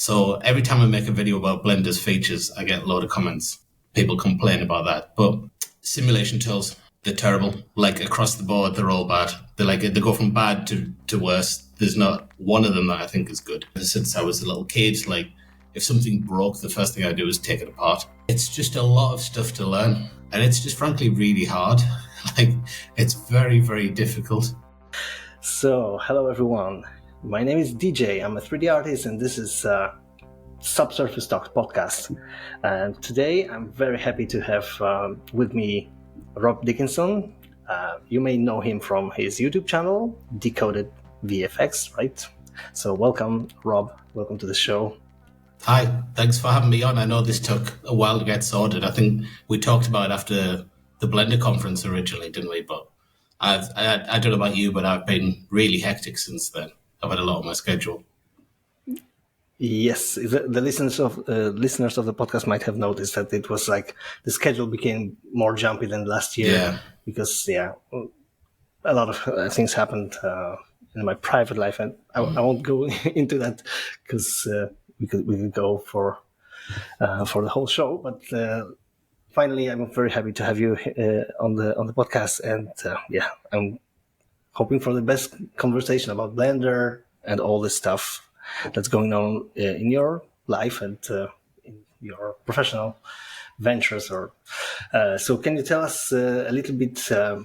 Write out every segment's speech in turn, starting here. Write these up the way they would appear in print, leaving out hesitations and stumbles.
So every time I make a video about Blender's features, I get a load of comments. People complain about that. But simulation tools, they're terrible. Like across the board, they're all bad. They go from bad to worse. There's not one of them that I think is good. Since I was a little kid, like if something broke, the first thing I do is take it apart. It's just a lot of stuff to learn. And it's just frankly really hard. Like it's very, very difficult. So, hello everyone. My name is DJ. I'm a 3D artist, and this is Subsurface Talks podcast. And today I'm very happy to have with me Rob Dickinson. You may know him from his YouTube channel, DecodedVFX, right? So welcome, Rob. Welcome to the show. Hi, thanks for having me on. I know this took a while to get sorted. I think we talked about it after the Blender conference originally, didn't we? But I don't know about you, but I've been really hectic since then. I've had a lot on my schedule. Yes, the listeners of the podcast might have noticed that it was like the schedule became more jumpy than last year because a lot of things happened in my private life, and I won't go into that because we could go for the whole show. But finally, I'm very happy to have you on the podcast, and I'm hoping for the best conversation about Blender and all this stuff that's going on in your life and in your professional ventures. So can you tell us a little bit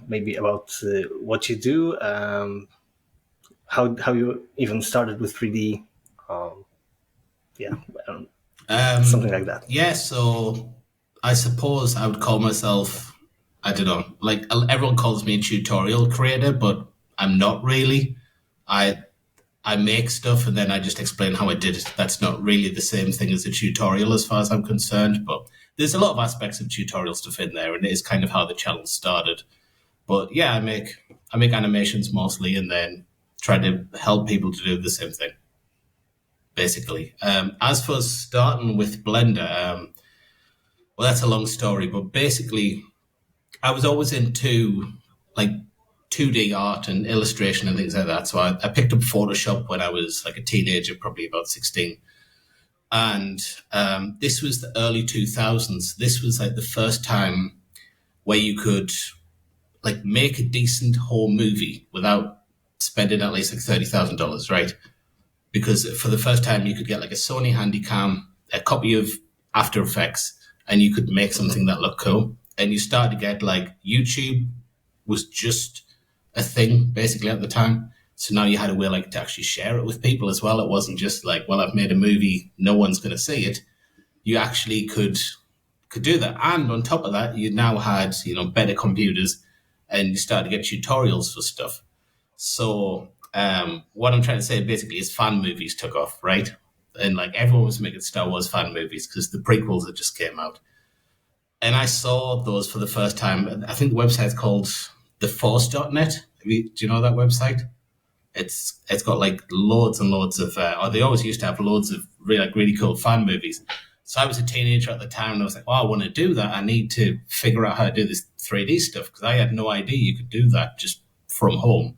maybe about what you do, how you even started with 3D, something like that. Yeah, so I suppose I would call myself, I don't know, like everyone calls me a tutorial creator, but I'm not really. I make stuff and then I just explain how I did it. That's not really the same thing as a tutorial as far as I'm concerned, but there's a lot of aspects of tutorial stuff in there, and it is kind of how the channel started. But yeah, I make animations mostly and then try to help people to do the same thing, basically. As for starting with Blender, well, that's a long story, but basically I was always into like 2D art and illustration and things like that. So I picked up Photoshop when I was like a teenager, probably about 16. And this was the early 2000s. This was like the first time where you could like make a decent home movie without spending at least like $30,000, right? Because for the first time you could get like a Sony Handycam, a copy of After Effects, and you could make something that looked cool. And you started to get like YouTube was just a thing basically at the time. So now you had a way like to actually share it with people as well. It wasn't just like, well, I've made a movie, no one's going to see it. You actually could do that. And on top of that, you now had, better computers, and you started to get tutorials for stuff. So what I'm trying to say basically is fan movies took off, right? And like everyone was making Star Wars fan movies because the prequels that just came out. And I saw those for the first time. I think the website's called theforce.net. Do you know that website? It's got like loads and loads of, or they always used to have loads of really cool fan movies. So I was a teenager at the time, and I was like, I want to do that. I need to figure out how to do this 3D stuff, because I had no idea you could do that just from home.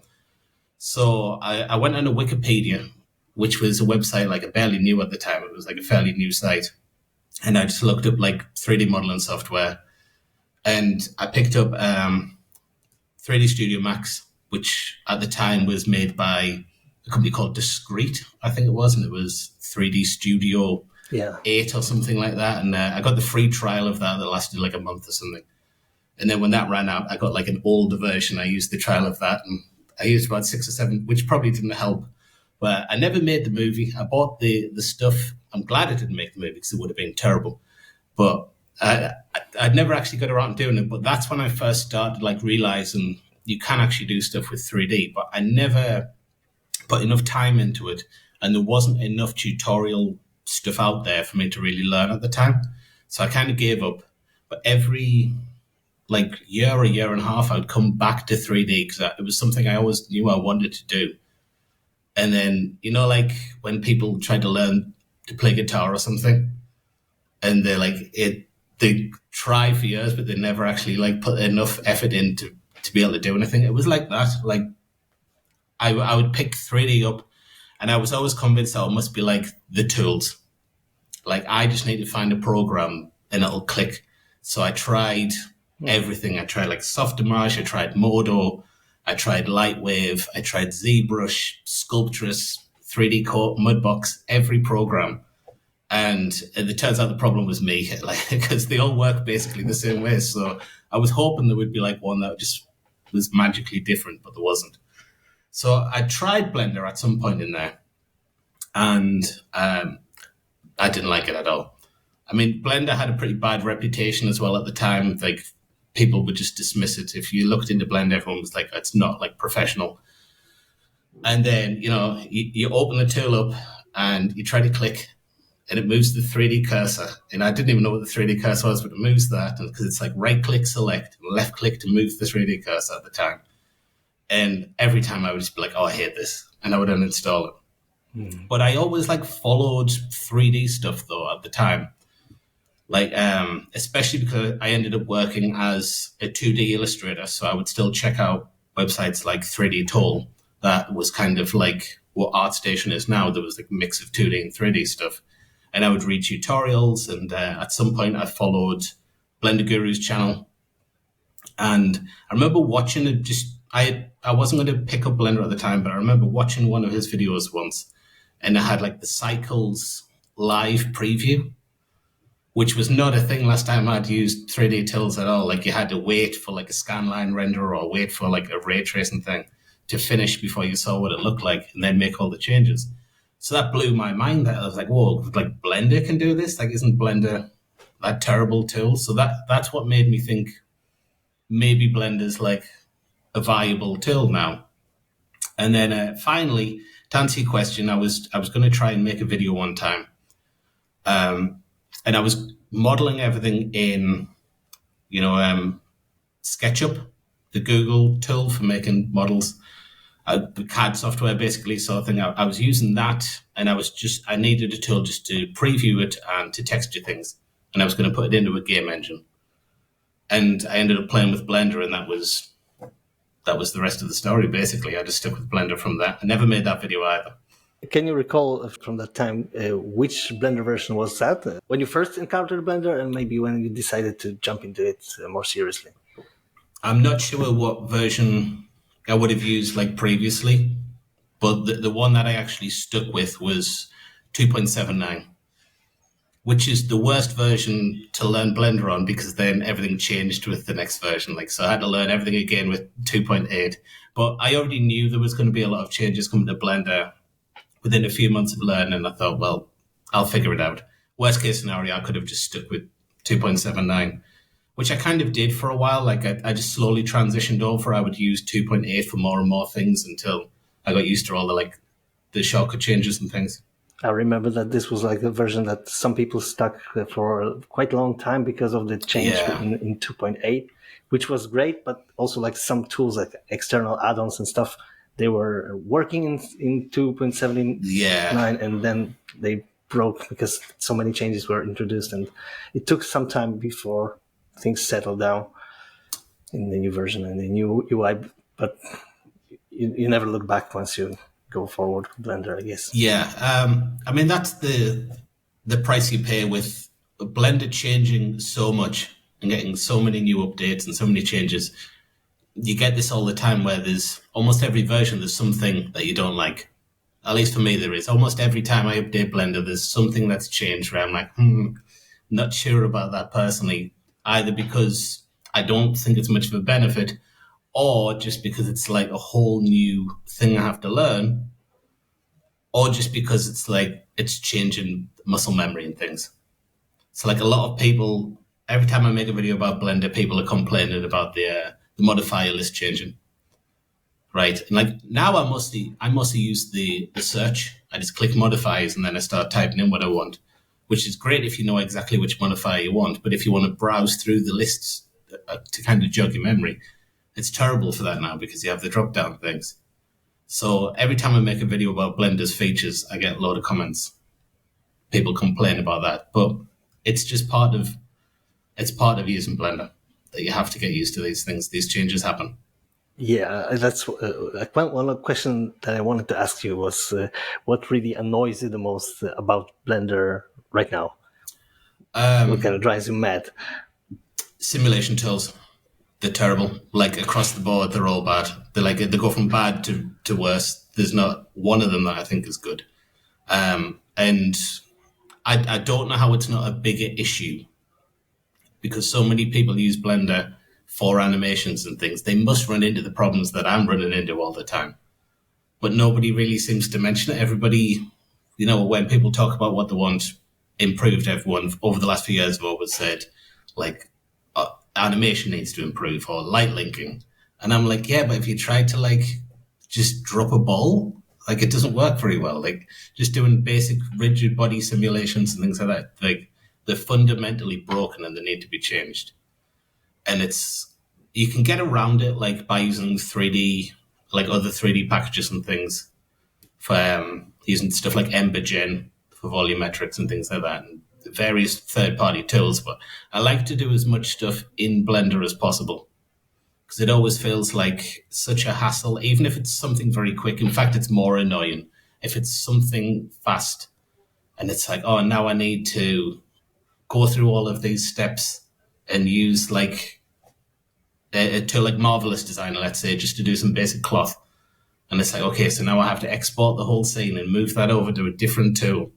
So I went on to Wikipedia, which was a website like I barely knew at the time. It was like a fairly new site. And I just looked up like 3D modeling software, and I picked up 3D Studio Max, which at the time was made by a company called Discrete, I think it was, and it was 3D Studio 8 or something like that. And I got the free trial of that lasted like a month or something. And then when that ran out, I got like an older version. I used the trial of that, and I used about 6 or 7, which probably didn't help. But I never made the movie. I bought the stuff. I'm glad I didn't make the movie because it would have been terrible. But I'd never actually got around to doing it. But that's when I first started like realizing you can actually do stuff with 3D. But I never put enough time into it, and there wasn't enough tutorial stuff out there for me to really learn at the time. So I kind of gave up. But every like year or year and a half, I would come back to 3D because it was something I always knew I wanted to do. And then, like when people try to learn to play guitar or something, and they're like, they try for years, but they never actually like put enough effort in to be able to do anything. It was like that. Like I would pick 3D up, and I was always convinced that it must be like the tools. Like, I just need to find a program and it'll click. So I tried everything. I tried like Softimage, I tried Modo, I tried Lightwave, I tried ZBrush, Sculptress, 3D Coat, Mudbox, every program. And it turns out the problem was me, like, because they all work basically the same way. So I was hoping there would be like one that just was magically different, but there wasn't. So I tried Blender at some point in there, and I didn't like it at all. I mean, Blender had a pretty bad reputation as well at the time. Like, people would just dismiss it. If you looked into Blender, everyone was like, it's not like professional. And then, you open the tool up and you try to click, and it moves the 3D cursor. And I didn't even know what the 3D cursor was, but it moves that because it's like right click, select, and left click to move the 3D cursor at the time. And every time I would just be like, oh, I hate this. And I would uninstall it. But I always like followed 3D stuff though at the time. Like, especially because I ended up working as a 2D illustrator. So I would still check out websites like 3D Tool. That was kind of like what ArtStation is now. There was like a mix of 2D and 3D stuff. And I would read tutorials, and at some point I followed Blender Guru's channel. And I remember watching it. I wasn't going to pick up Blender at the time, but I remember watching one of his videos once, and it had like the Cycles live preview, which was not a thing last time I'd used 3D tools at all. Like, you had to wait for like a scanline render or wait for like a ray tracing thing to finish before you saw what it looked like and then make all the changes. So that blew my mind. I was like, whoa, like Blender can do this? Like, isn't Blender that terrible tool? So that's what made me think maybe Blender's like a viable tool now. And then finally, to answer your question, I was going to try and make a video one time. And I was modeling everything in, SketchUp, the Google tool for making models. The CAD software, basically, sort of thing. I was using that, and I needed a tool just to preview it and to texture things. And I was going to put it into a game engine. And I ended up playing with Blender, and that was the rest of the story, basically. I just stuck with Blender from that. I never made that video either. Can you recall from that time which Blender version was that? When you first encountered Blender, and maybe when you decided to jump into it more seriously? I'm not sure what version I would have used like previously, but the one that I actually stuck with was 2.79, which is the worst version to learn Blender on, because then everything changed with the next version. Like, so I had to learn everything again with 2.8. But I already knew there was going to be a lot of changes coming to Blender within a few months of learning. I thought, well, I'll figure it out. Worst case scenario, I could have just stuck with 2.79. Which I kind of did for a while. Like, I just slowly transitioned over. I would use 2.8 for more and more things until I got used to all the shortcut changes and things. I remember that this was like a version that some people stuck for quite a long time because of the change in 2.8, which was great, but also like some tools like external add-ons and stuff, they were working in 2.79 and then they broke because so many changes were introduced, and it took some time before things settle down in the new version and the new UI, but you never look back once you go forward with Blender, I guess. Yeah, I mean, that's the price you pay with Blender changing so much and getting so many new updates and so many changes. You get this all the time where there's almost every version there's something that you don't like. At least for me, there is. Almost every time I update Blender, there's something that's changed where I'm like, not sure about that personally. Either because I don't think it's much of a benefit, or just because it's like a whole new thing I have to learn, or just because it's like it's changing muscle memory and things. So like a lot of people, every time I make a video about Blender, people are complaining about the modifier list changing. Right. And like now I mostly use the search. I just click modifiers and then I start typing in what I want, which is great if you know exactly which modifier you want. But if you want to browse through the lists to kind of jog your memory, it's terrible for that now because you have the drop-down things. So every time I make a video about Blender's features, I get a load of comments. People complain about that. But it's just part of using Blender, that you have to get used to these things. These changes happen. Yeah, that's one question that I wanted to ask you was what really annoys you the most about Blender right now? What kind of drives you mad? Simulation tools. They're terrible. Like across the board, they're all bad. They go from bad to worse. There's not one of them that I think is good. And I don't know how it's not a bigger issue, because so many people use Blender for animations and things. They must run into the problems that I'm running into all the time. But nobody really seems to mention it. Everybody, when people talk about what they want improved, everyone over the last few years have always said, like, animation needs to improve or light linking. And I'm like, yeah, but if you try to like just drop a ball, like it doesn't work very well. Like just doing basic rigid body simulations and things like that, like they're fundamentally broken and they need to be changed. And you can get around it like by using 3D, like other 3D packages and things for using stuff like EmberGen for volumetrics and things like that, and various third-party tools. But I like to do as much stuff in Blender as possible, because it always feels like such a hassle, even if it's something very quick. In fact, it's more annoying if it's something fast and it's like, oh, now I need to go through all of these steps and use like a tool like Marvelous Designer, let's say, just to do some basic cloth. And it's like, okay, so now I have to export the whole scene and move that over to a different tool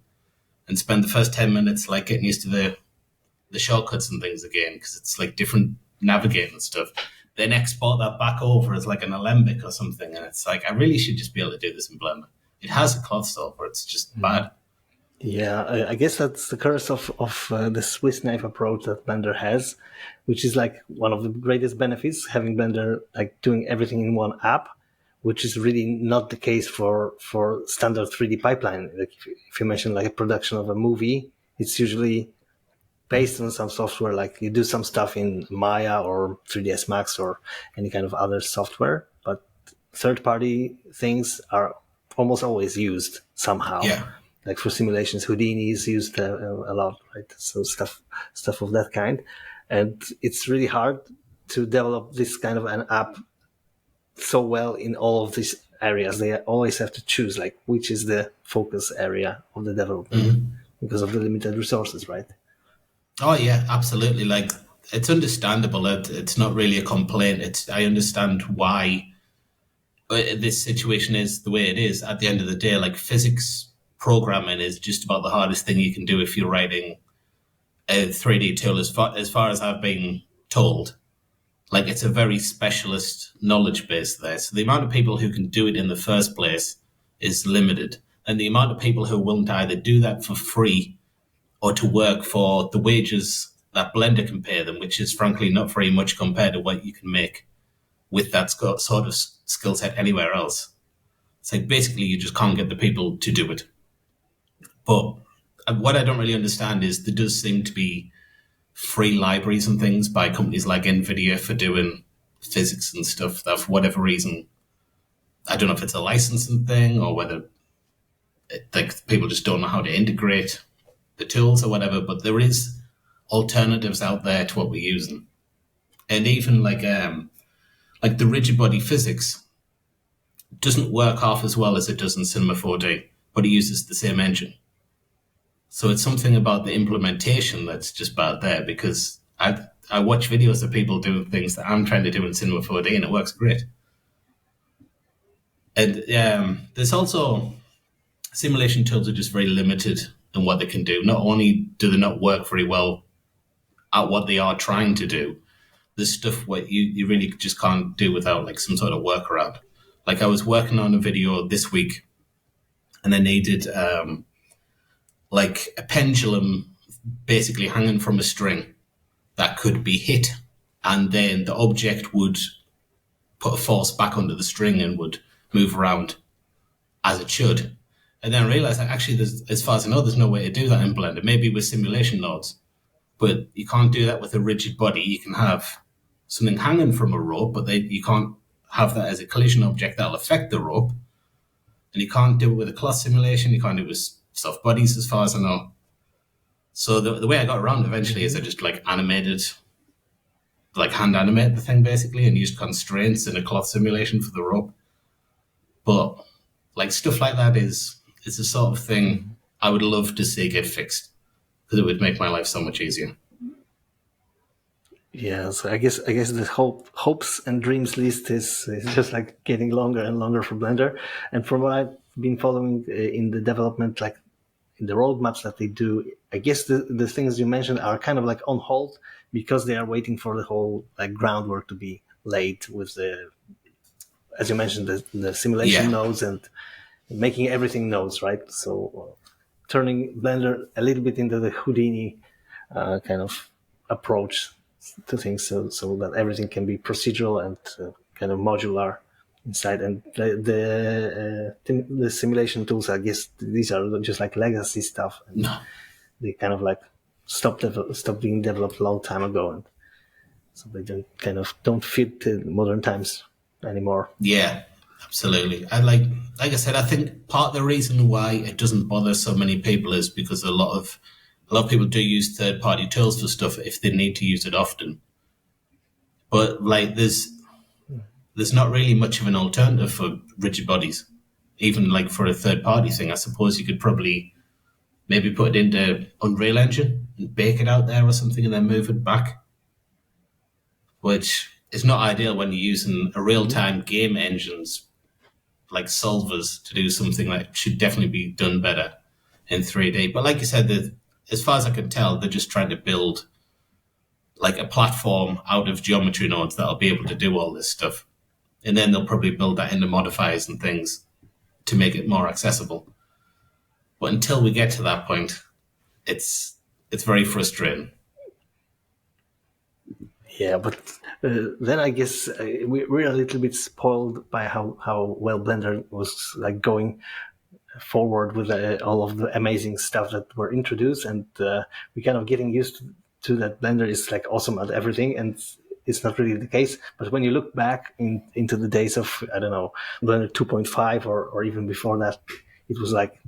and spend the first 10 minutes like getting used to the shortcuts and things again, because it's like different navigating stuff. Then export that back over as like an Alembic or something. And it's like, I really should just be able to do this in Blender. It has a cloth solver. It's just bad. Yeah, I guess that's the curse of the Swiss knife approach that Blender has, which is like one of the greatest benefits, having Blender like doing everything in one app, which is really not the case for standard 3D pipeline. Like if you mention like a production of a movie, it's usually based on some software, like you do some stuff in Maya or 3ds Max or any kind of other software, but third-party things are almost always used somehow. Yeah. Like for simulations, Houdini is used a lot, right? So stuff of that kind. And it's really hard to develop this kind of an app so well in all of these areas. They always have to choose like which is the focus area of the development because of the limited resources, right? Oh yeah, absolutely. Like it's understandable. It's not really a complaint. I understand why this situation is the way it is. At the end of the day, like physics programming is just about the hardest thing you can do if you're writing a 3D tool, as far as I've been told. Like it's a very specialist knowledge base there. So the amount of people who can do it in the first place is limited. And the amount of people who are willing to either do that for free or to work for the wages that Blender can pay them, which is frankly not very much compared to what you can make with that sort of skill set anywhere else. It's like basically you just can't get the people to do it. But what I don't really understand is there does seem to be free libraries and things by companies like NVIDIA for doing physics and stuff that for whatever reason, I don't know if it's a licensing thing or whether like people just don't know how to integrate the tools or whatever, but there is alternatives out there to what we're using. And even like the rigid body physics doesn't work half as well as it does in Cinema 4D, but it uses the same engine. So it's something about the implementation that's just bad there, because I watch videos of people doing things that I'm trying to do in Cinema 4D and it works great. And there's also simulation tools are just very limited in what they can do. Not only do they not work very well at what they are trying to do, there's stuff what you really just can't do without like some sort of workaround. Like I was working on a video this week and I needed like a pendulum basically hanging from a string that could be hit, and then the object would put a force back onto the string and would move around as it should. And then I realized that actually, as far as I know, there's no way to do that in Blender. Maybe with simulation nodes, but you can't do that with a rigid body. You can have something hanging from a rope, but you can't have that as a collision object that'll affect the rope. And you can't do it with a cloth simulation. You can't do it with soft bodies, as far as I know. So the way I got around eventually is I just like hand animate the thing basically and used constraints in a cloth simulation for the rope. But like stuff like that is the sort of thing I would love to see get fixed. because it would make my life so much easier. Yeah, so I guess the hopes and dreams list is just like getting longer and longer for Blender. And from what I've been following in the development, like in the roadmaps that they do, I guess the things you mentioned are kind of like on hold because they are waiting for the whole like groundwork to be laid with the, as you mentioned, the simulation nodes and making everything nodes, right? So turning Blender a little bit into the Houdini kind of approach to things, so that everything can be procedural and kind of modular inside. And the simulation tools, I guess these are just like legacy stuff. And they kind of like stopped being developed a long time ago, and so they don't fit the modern times anymore. Yeah, absolutely. And like I said, I think part of the reason why it doesn't bother so many people is because a lot of people do use third-party tools for stuff if they need to use it often. But like, there's not really much of an alternative for rigid bodies, even like for a third-party thing. I suppose you could probably maybe put it into Unreal Engine and bake it out there or something, and then move it back, which is not ideal when you're using a real-time game engines like solvers to do something that should definitely be done better in 3D. But like you said, as far as I can tell, they're just trying to build like a platform out of geometry nodes that'll be able to do all this stuff. And then they'll probably build that into modifiers and things to make it more accessible. But until we get to that point, it's very frustrating. Yeah, but then I guess we're a little bit spoiled by how well Blender was like going forward with all of the amazing stuff that were introduced, and we kind of getting used to that Blender is like awesome at everything, and it's not really the case. But when you look back into the days of, I don't know, Blender 2.5 or even before that, it was like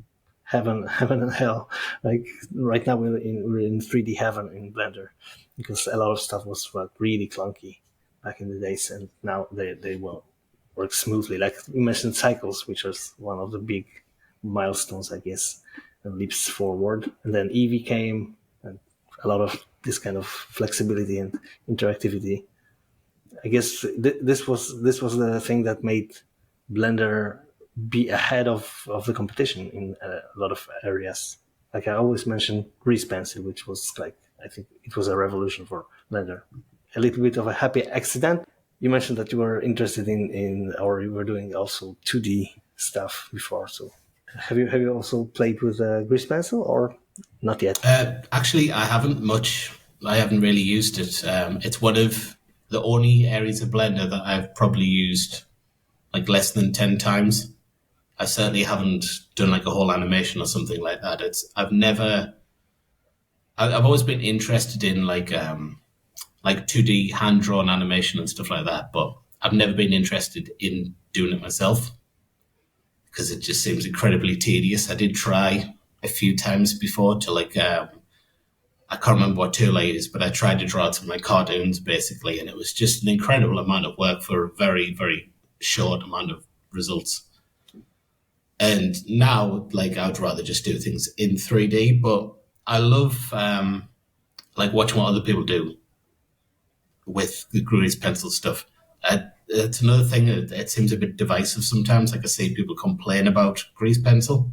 heaven and hell. Like right now we're in 3D heaven in Blender, because a lot of stuff was really clunky back in the days, and now they will work smoothly. Like you mentioned cycles, which was one of the big milestones, I guess, and leaps forward. And then Eevee came, and a lot of this kind of flexibility and interactivity. I guess this was the thing that made Blender be ahead of the competition in a lot of areas. Like I always mention Grease Pencil, which was like, I think it was a revolution for Blender. A little bit of a happy accident. You mentioned that you were interested in or you were doing also 2D stuff before. So have you also played with Grease Pencil or not yet? Actually, I haven't much. I haven't really used it. It's one of the only areas of Blender that I've probably used like less than 10 times. I certainly haven't done like a whole animation or something like that. I've always been interested in like 2D hand-drawn animation and stuff like that, but I've never been interested in doing it myself because it just seems incredibly tedious. I did try a few times before to like, I can't remember what tool I used, but I tried to draw some like cartoons basically, and it was just an incredible amount of work for a very, very short amount of results. And now, like, I'd rather just do things in 3D, but I love like watching what other people do with the Grease Pencil stuff. It's another thing. It seems a bit divisive sometimes. Like I see people complain about Grease Pencil.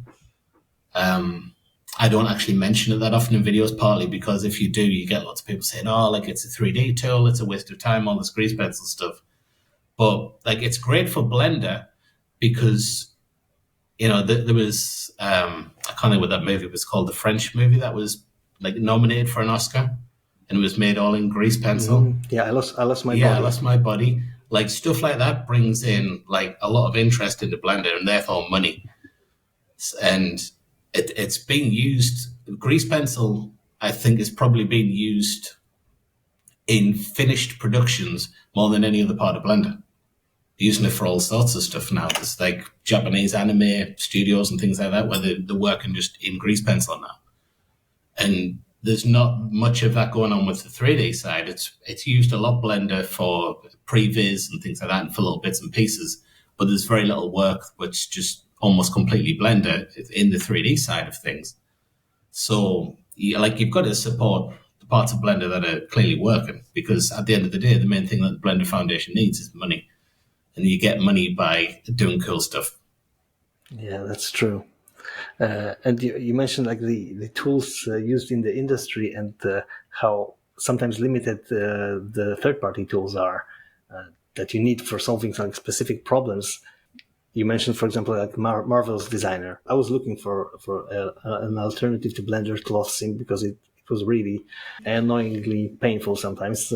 I don't actually mention it that often in videos, partly because if you do, you get lots of people saying, "Oh, like it's a 3D tool, it's a waste of time, all this Grease Pencil stuff." But like, it's great for Blender because, you know, there was I can't remember what that movie was called, the French movie that was like nominated for an Oscar, and it was made all in Grease Pencil. Mm-hmm. Yeah, I lost my body. Yeah, I lost my body. Like stuff like that brings in like a lot of interest into Blender and therefore money, and it's being used. Grease Pencil, I think, is probably being used in finished productions more than any other part of Blender. Using it for all sorts of stuff now. There's like Japanese anime studios and things like that where they're working just in Grease Pencil now. And there's not much of that going on with the 3D side. It's used a lot Blender for previs and things like that and for little bits and pieces. But there's very little work which just almost completely Blender in the 3D side of things. So you've got to support the parts of Blender that are clearly working, because at the end of the day, the main thing that the Blender Foundation needs is money, and you get money by doing cool stuff. Yeah, that's true. And you mentioned like the tools used in the industry and how sometimes limited the third-party tools are that you need for solving some specific problems. You mentioned, for example, like Marvel's Designer. I was looking for an alternative to Blender cloth sim because it was really annoyingly painful sometimes.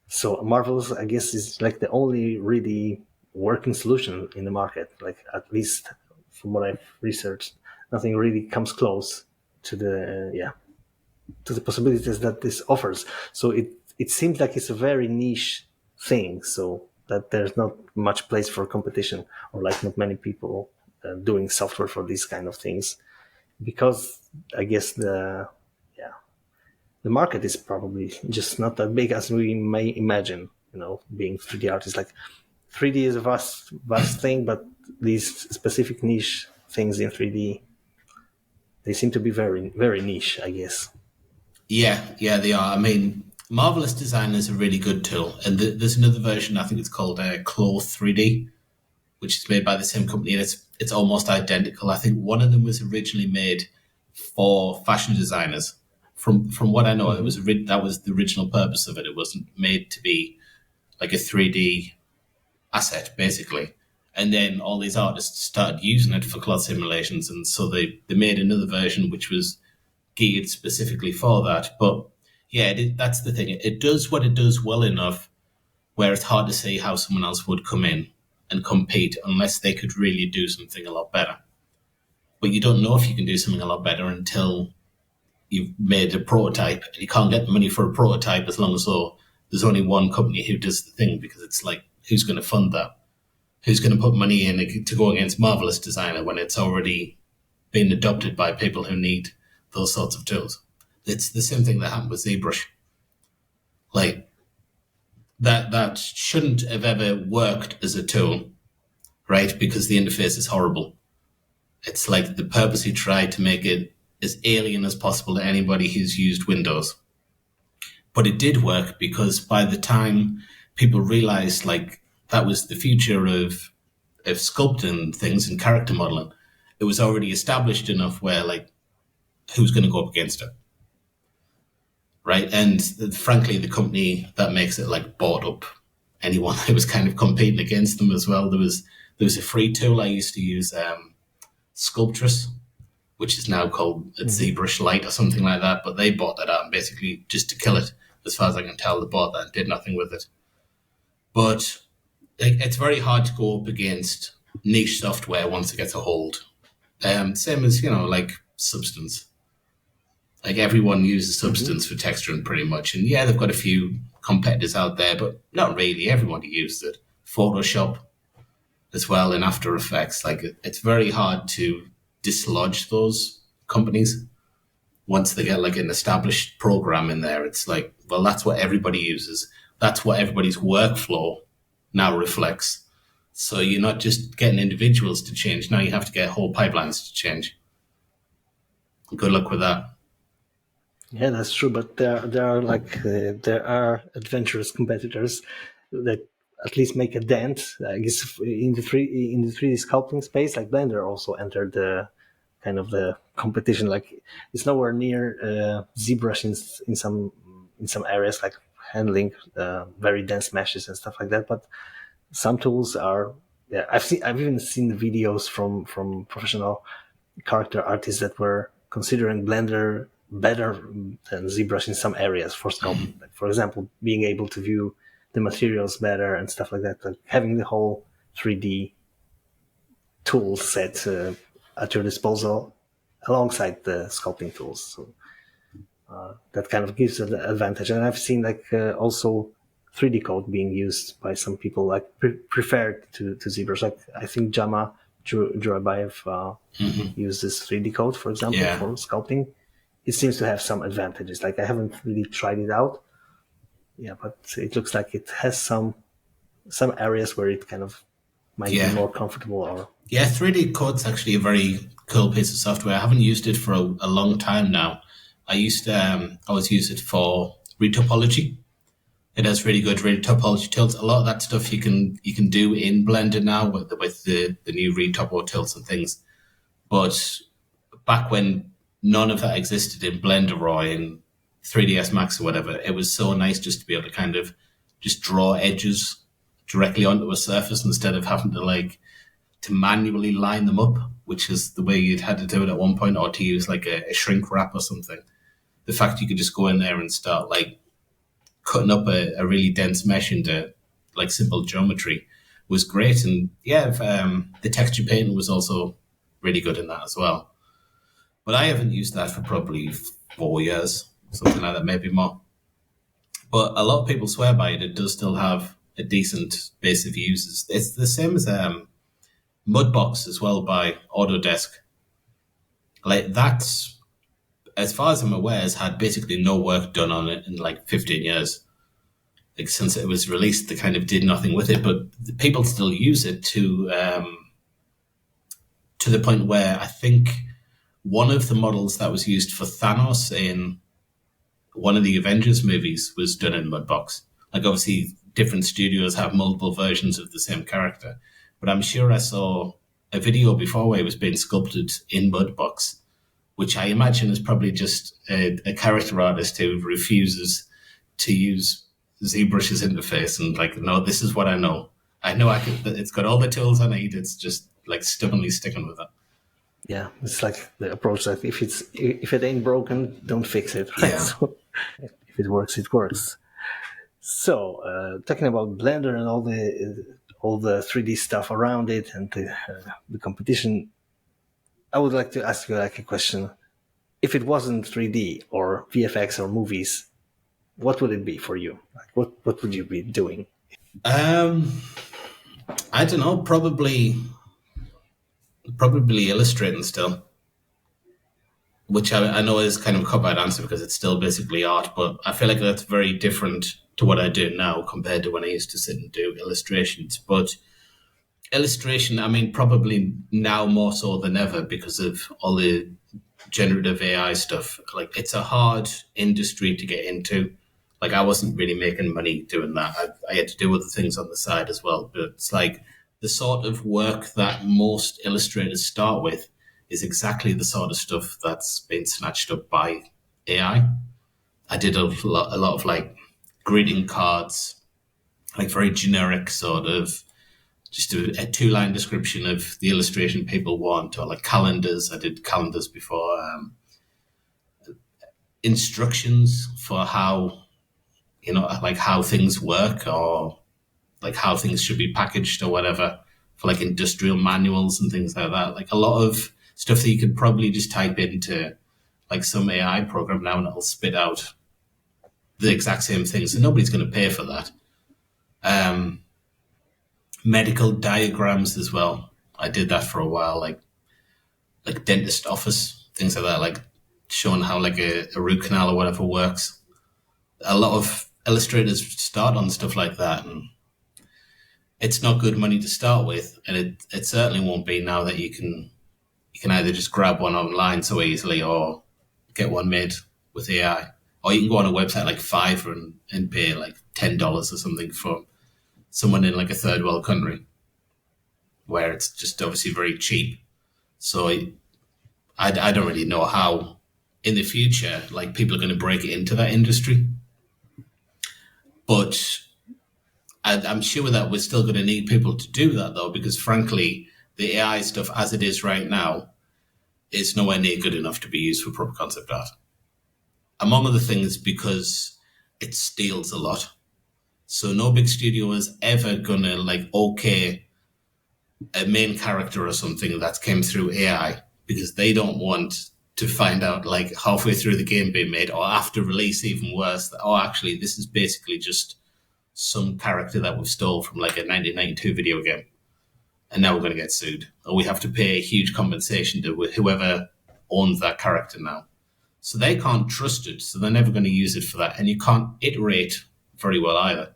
So Marvel's, I guess, is like the only really working solution in the market. Like, at least from what I've researched, nothing really comes close to the possibilities that this offers. So it seems like it's a very niche thing. So that there's not much place for competition, or like not many people doing software for these kind of things, because I guess the market is probably just not that big as we may imagine. Being 3D artists, like 3D is a vast thing, but these specific niche things in 3D, they seem to be very, very niche, I guess. Yeah, they are. I mean, Marvelous Designer is a really good tool, and there's another version. I think it's called Cloth 3D, which is made by the same company, and it's almost identical. I think one of them was originally made for fashion designers. From what I know, it was that was the original purpose of it. It wasn't made to be like a 3D asset, basically. And then all these artists started using it for cloth simulations, and so they made another version which was geared specifically for that. But yeah, that's the thing. It does what it does well enough where it's hard to see how someone else would come in and compete unless they could really do something a lot better. But you don't know if you can do something a lot better until you've made a prototype, and you can't get the money for a prototype as long as though there's only one company who does the thing, because it's like, who's going to fund that? Who's going to put money in to go against Marvelous Designer when it's already been adopted by people who need those sorts of tools? It's the same thing that happened with ZBrush. Like, that shouldn't have ever worked as a tool, right? Because the interface is horrible. It's like the purposely tried to make it as alien as possible to anybody who's used Windows. But it did work, because by the time people realized like that was the future of sculpting things and character modeling, it was already established enough where like, who's going to go up against it? Right. And frankly, the company that makes it like bought up anyone that was kind of competing against them as well. There was a free tool I used to use, Sculptress, which is now called ZBrush Lite or something like that. But they bought that out, and basically just to kill it, as far as I can tell, they bought that and did nothing with it. But it's very hard to go up against niche software once it gets a hold. Same as, like Substance. Like, everyone uses Substance for texturing pretty much. And yeah, they've got a few competitors out there, but not really. Everybody uses it. Photoshop as well, and After Effects. Like, it's very hard to dislodge those companies once they get like an established program in there. It's like, well, that's what everybody uses. That's what everybody's workflow now reflects. So you're not just getting individuals to change. Now you have to get whole pipelines to change. Good luck with that. Yeah, that's true. But there are adventurous competitors that at least make a dent. I guess in the 3D sculpting space, like Blender also entered the kind of the competition. Like, it's nowhere near ZBrush in some areas, like handling very dense meshes and stuff like that. But some tools are. Yeah, I've even seen videos from professional character artists that were considering Blender better than ZBrush in some areas for sculpting. Like, for example, being able to view the materials better and stuff like that. Like, having the whole 3D tool set at your disposal alongside the sculpting tools. So that kind of gives an advantage. And I've seen also 3D code being used by some people, like preferred to ZBrush. Like, I think Jama Jurabayev uses 3D code, for example, for sculpting. It seems to have some advantages. Like, I haven't really tried it out. Yeah, but it looks like it has some areas where it kind of might be more comfortable. Or 3D code's actually a very cool piece of software. I haven't used it for a long time now, I always use it for retopology. It has really good retopology tilts. A lot of that stuff you can do in Blender now with the new retopo tilts and things. But back when none of that existed in Blender or in 3ds Max or whatever, it was so nice just to be able to kind of just draw edges directly onto a surface instead of having to manually line them up, which is the way you'd had to do it at one point, or to use like a shrink wrap or something. The fact you could just go in there and start like cutting up a really dense mesh into like simple geometry was great. And yeah, the texture painting was also really good in that as well. But I haven't used that for probably 4 years, something like that, maybe more. But a lot of people swear by it. It does still have a decent base of users. It's the same as Mudbox as well by Autodesk. Like that's, as far as I'm aware, has had basically no work done on it in like 15 years. Like since it was released, they kind of did nothing with it, but the people still use it to the point where I think one of the models that was used for Thanos in one of the Avengers movies was done in Mudbox. Like obviously different studios have multiple versions of the same character, but I'm sure I saw a video before where it was being sculpted in Mudbox, which I imagine is probably just a character artist who refuses to use ZBrush's interface and like, no, this is what I know. I know it's got all the tools I need. It's just like stubbornly sticking with it. Yeah, it's like the approach that if it ain't broken, don't fix it. Right? Yeah. So if it works, it works. So talking about Blender and all the 3D stuff around it and the competition, I would like to ask you like a question. If it wasn't 3D or VFX or movies, what would it be for you? Like what would you be doing? I don't know. Probably illustrating still, which I know is kind of a cop-out answer because it's still basically art, but I feel like that's very different to what I do now compared to when I used to sit and do illustrations. But illustration, I mean, probably now more so than ever because of all the generative AI stuff. Like it's a hard industry to get into. Like I wasn't really making money doing that. I had to do other things on the side as well. But it's like the sort of work that most illustrators start with is exactly the sort of stuff that's been snatched up by AI. I did a lot of like greeting cards, like very generic sort of just a two-line description of the illustration people want, or like calendars. I did calendars before. Instructions for how, like how things work or like how things should be packaged or whatever, for like industrial manuals and things like that. Like a lot of stuff that you could probably just type into like some AI program now and it'll spit out the exact same things. And nobody's going to pay for that. Medical diagrams as well. I did that for a while, like dentist office, things like that, like showing how like a root canal or whatever works. A lot of illustrators start on stuff like that, and it's not good money to start with, and it certainly won't be now that you can either just grab one online so easily or get one made with AI, or you can go on a website like Fiverr and pay like $10 or something for someone in like a third world country where it's just obviously very cheap. So I don't really know how in the future like people are going to break into that industry, but I'm sure that we're still going to need people to do that though, because frankly the AI stuff as it is right now is nowhere near good enough to be used for proper concept art, among other things because it steals a lot. So no big studio is ever gonna like okay a main character or something that came through AI because they don't want to find out like halfway through the game being made or after release, even worse, that, oh, actually this is basically just some character that we stole from like a 1992 video game. And now we're going to get sued. Or we have to pay a huge compensation to whoever owns that character now. So they can't trust it. So they're never going to use it for that. And you can't iterate very well either.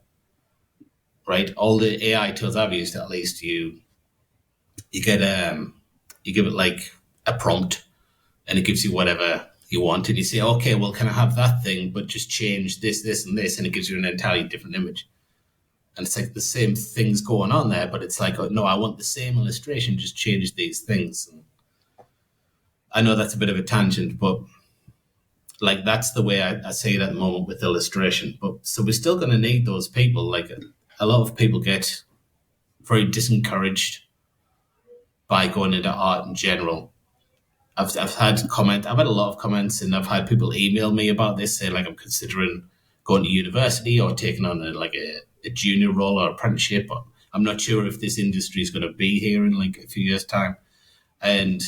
Right? All the AI tools I've used, at least, you get you give it like a prompt, and it gives you whatever you want, and you say, okay, well, can I have that thing, but just change this, this, and this, and it gives you an entirely different image. And it's like the same things going on there, but it's like, oh, no, I want the same illustration, just change these things. And I know that's a bit of a tangent, but like that's the way I see it at the moment with illustration. But so we're still going to need those people. Like a lot of people get very disencouraged by going into art in general. I've had I've had a lot of comments, and I've had people email me about this, saying like I'm considering going to university or taking on a junior role or apprenticeship. But I'm not sure if this industry is going to be here in like a few years' time. And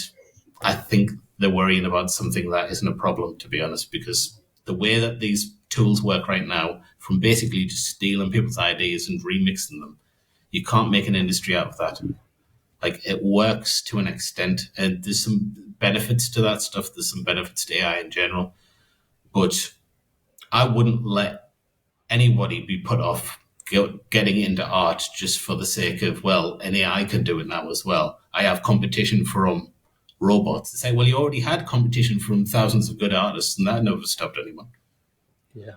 I think they're worrying about something that isn't a problem, to be honest, because the way that these tools work right now, from basically just stealing people's ideas and remixing them, you can't make an industry out of that. Like it works to an extent, and there's some benefits to that stuff. There's some benefits to AI in general, but I wouldn't let anybody be put off getting into art just for the sake of, well, an AI can do it now as well. I have competition from robots. It's like, well, you already had competition from thousands of good artists, and that never stopped anyone. Yeah.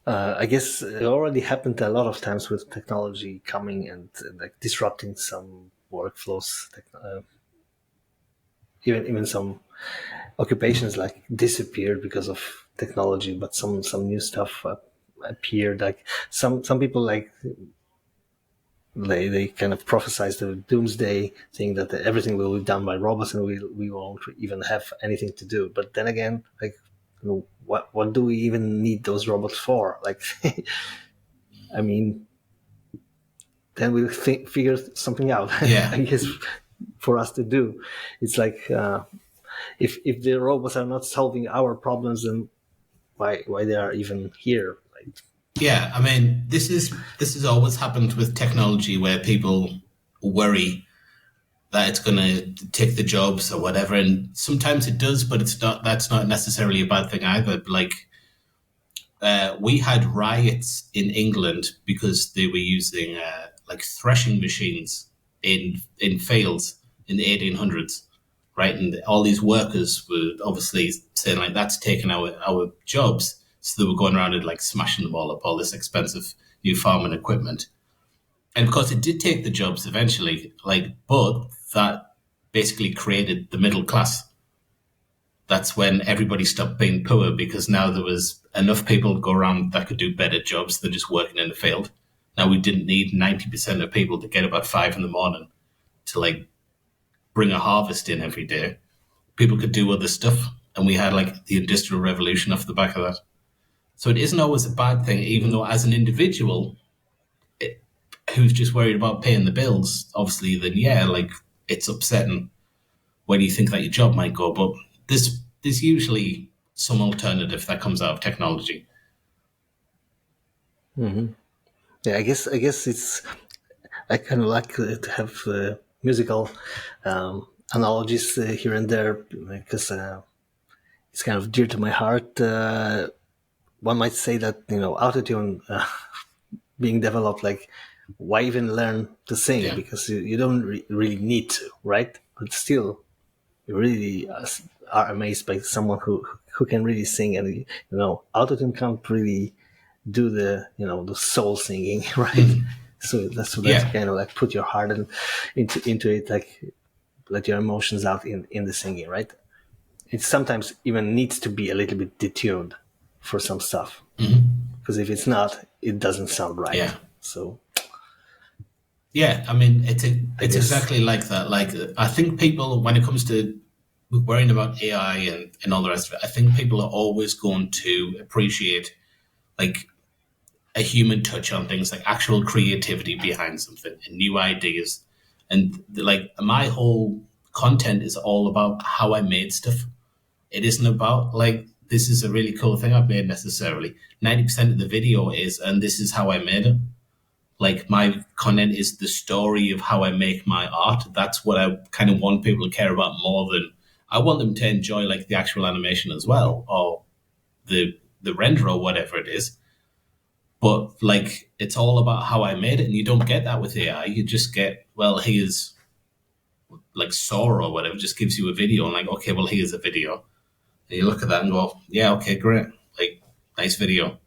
I guess it already happened a lot of times with technology coming and like disrupting some workflows. Even some occupations like disappeared because of technology, but some new stuff appeared. Like some people like they kind of prophesied the doomsday thing that everything will be done by robots and we won't even have anything to do. But then again, like, you know, what do we even need those robots for? Like, I mean, then we'll figure something out. Yeah. I guess for us to do, it's like if the robots are not solving our problems, then why they are even here? Like, yeah, I mean, this has always happened with technology, where people worry that it's going to take the jobs or whatever, and sometimes it does, but it's not. That's not necessarily a bad thing either. Like, we had riots in England because they were using like threshing machines in fields in the 1800s, right? And all these workers were obviously saying like that's taking our jobs. So they were going around and like smashing them all up, all this expensive new farming equipment. And of course, it did take the jobs eventually, like, but that basically created the middle class. That's when everybody stopped being poor, because now there was enough people to go around that could do better jobs than just working in the field. Now we didn't need 90% of people to get up at 5 a.m. to like bring a harvest in every day. People could do other stuff, and we had like the Industrial Revolution off the back of that. So it isn't always a bad thing, even though as an individual who's just worried about paying the bills, obviously, then yeah, like it's upsetting when you think that your job might go. But there's usually some alternative that comes out of technology. mm-hmm. Yeah, I guess it's. I kind of like to have musical analogies here and there, because it's kind of dear to my heart. One might say that, you know, autotune being developed, like, why even learn to sing? Yeah. Because you don't really need to, right? But still, you really are amazed by someone who can really sing, and, you know, autotune can't really do the, you know, the soul singing, right? Mm-hmm. So that's kind of like put your heart into it, like let your emotions out in the singing, right? It sometimes even needs to be a little bit detuned for some stuff, because if it's not, it doesn't sound right. Yeah. So yeah, I mean, it's exactly like that. Like, I think people, when it comes to worrying about AI and all the rest of it, I think people are always going to appreciate like a human touch on things, like actual creativity behind something and new ideas. And like my whole content is all about how I made stuff. It isn't about like, this is a really cool thing I've made necessarily. 90% of the video is, and this is how I made it. Like, my content is the story of how I make my art. That's what I kind of want people to care about more than, I want them to enjoy like the actual animation as well, or the render or whatever it is. But like, it's all about how I made it, and you don't get that with AI. You just get, well, here's like Sora or whatever, just gives you a video, and like, okay, well, here's a video. And you look at that and go, yeah, okay, great. Like, nice video.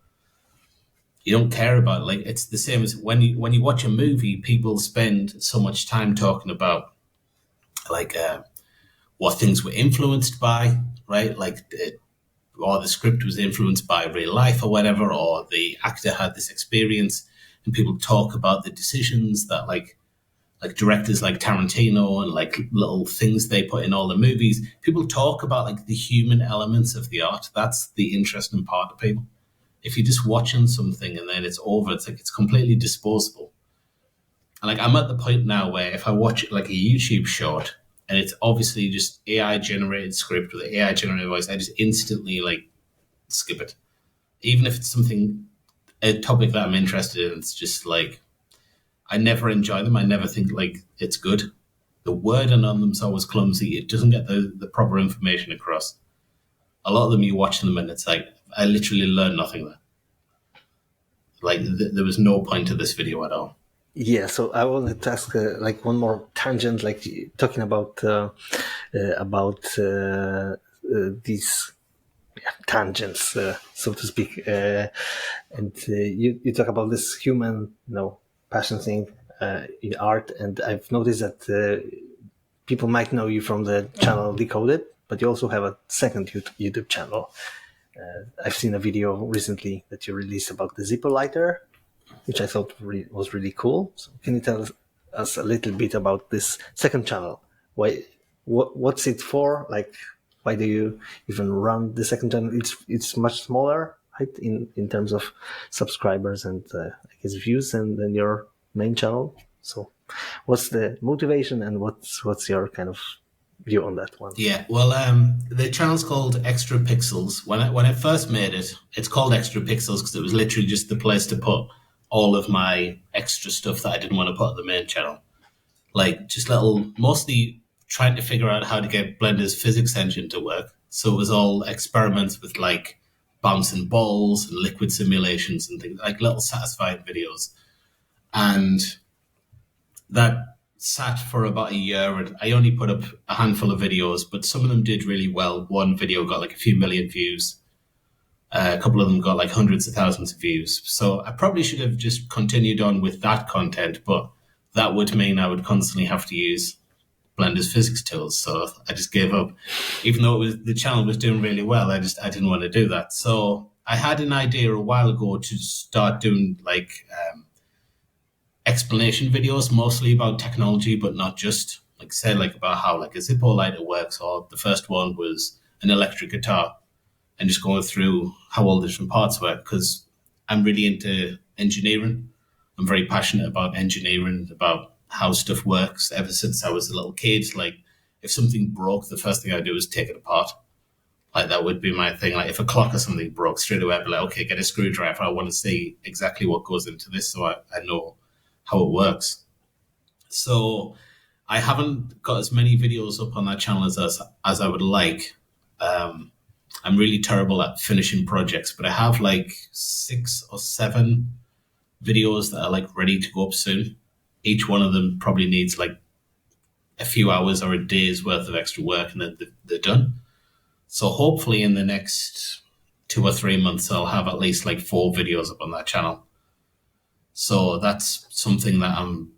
You don't care about, like, it's the same as when you watch a movie, people spend so much time talking about, like, what things were influenced by, right? Like, or the script was influenced by real life or whatever, or the actor had this experience, and people talk about the decisions that, like directors like Tarantino and like little things they put in all the movies. People talk about like the human elements of the art. That's the interesting part of people. If you're just watching something and then it's over, it's like it's completely disposable. And like I'm at the point now where if I watch like a YouTube short and it's obviously just AI generated script with AI generated voice, I just instantly like skip it. Even if it's something a topic that I'm interested in, it's just like I never enjoy them. I never think like it's good. The wording on them's always clumsy. It doesn't get the proper information across. A lot of them, you watch them and it's like, I literally learned nothing there. Like, there was no point to this video at all. Yeah, so I wanted to ask like one more tangent, like talking about these tangents, so to speak, and you talk about this human, passion thing in art, and I've noticed that people might know you from the channel Decoded, but you also have a second YouTube channel. I've seen a video recently that you released about the Zippo lighter, which I thought was really cool. So can you tell us a little bit about this second channel? What's it for? Like, why do you even run the second channel? It's much smaller, right, in terms of subscribers and I guess views than your main channel. So what's the motivation and what's your kind of view on that one? Yeah, well, the channel's called Extra Pixels. When I first made it, it's called Extra Pixels because it was literally just the place to put all of my extra stuff that I didn't want to put on the main channel. Like just mostly trying to figure out how to get Blender's physics engine to work. So it was all experiments with like bouncing balls and liquid simulations and things, like little satisfying videos. And that sat for about a year, and I only put up a handful of videos, but some of them did really well. One video got like a few million views. A couple of them got like hundreds of thousands of views. So I probably should have just continued on with that content, but that would mean I would constantly have to use Blender's physics tools. So I just gave up. Even though the channel was doing really well, I didn't want to do that. So I had an idea a while ago to start doing like explanation videos, mostly about technology, but not just, like say like about how like a Zippo lighter works, or the first one was an electric guitar, and just going through how all the different parts work, because I'm really into engineering. I'm very passionate about engineering, about how stuff works ever since I was a little kid. Like if something broke, the first thing I do is take it apart. Like that would be my thing. Like if a clock or something broke, straight away I'd be like, okay, get a screwdriver. I want to see exactly what goes into this so I know how it works. So I haven't got as many videos up on that channel as I would like. I'm really terrible at finishing projects, but I have like 6 or 7 videos that are like ready to go up soon. Each one of them probably needs like a few hours or a day's worth of extra work, and then they're done. So hopefully in the next 2 or 3 months, I'll have at least like 4 videos up on that channel. So that's something that I'm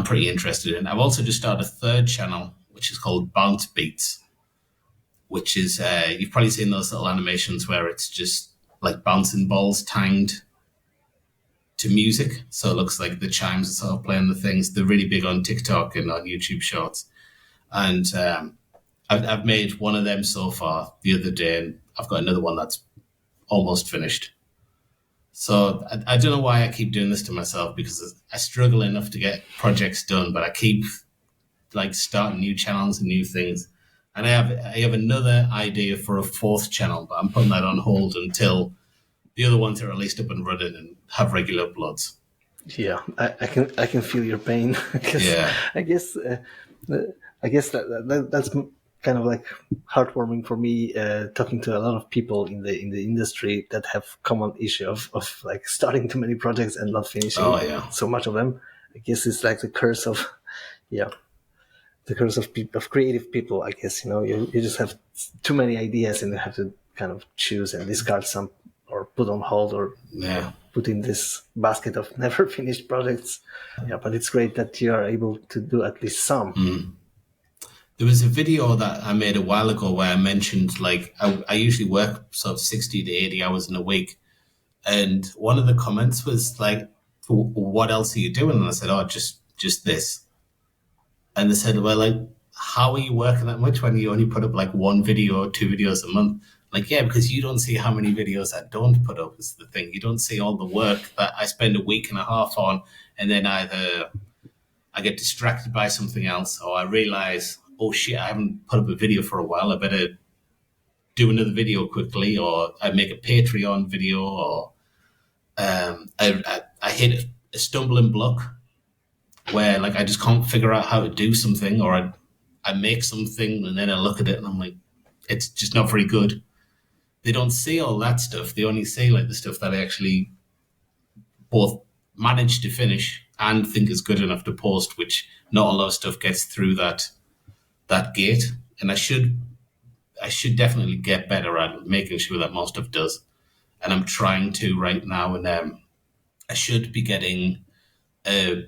pretty interested in. I've also just started a third channel, which is called Bounce Beats, which is, you've probably seen those little animations where it's just like bouncing balls tanged to music. So it looks like the chimes are sort of playing the things. They're really big on TikTok and on YouTube Shorts. And I've made one of them so far the other day, and I've got another one that's almost finished. So I don't know why I keep doing this to myself, because I struggle enough to get projects done, but I keep like starting new channels and new things. And I have another idea for a 4th channel, but I'm putting that on hold until the other ones are at least up and running and have regular uploads. Yeah, I can feel your pain. Yeah, I guess that's kind of like heartwarming for me, talking to a lot of people in the industry that have common issue of like starting too many projects and not finishing so much of them. I guess it's like the curse of the curse of creative people, I guess. You just have too many ideas and you have to kind of choose and discard some, or put on hold, or put in this basket of never finished projects. Yeah, but it's great that you are able to do at least some. There was a video that I made a while ago where I mentioned, like, I usually work sort of 60 to 80 hours in a week. And one of the comments was like, what else are you doing? And I said, oh, just this. And they said, well, like, how are you working that much when you only put up like one video or 2 videos a month? Like, yeah, because you don't see how many videos I don't put up is the thing. You don't see all the work that I spend a week and a half on, and then either I get distracted by something else, or I realize, oh shit, I haven't put up a video for a while. I better do another video quickly, or I make a Patreon video, or I hit a stumbling block where like I just can't figure out how to do something, or I make something and then I look at it and I'm like, it's just not very good. They don't see all that stuff. They only see like the stuff that I actually both manage to finish and think is good enough to post, which not a lot of stuff gets through that gate. And I should definitely get better at making sure that most stuff does. And I'm trying to right now. And I should be getting a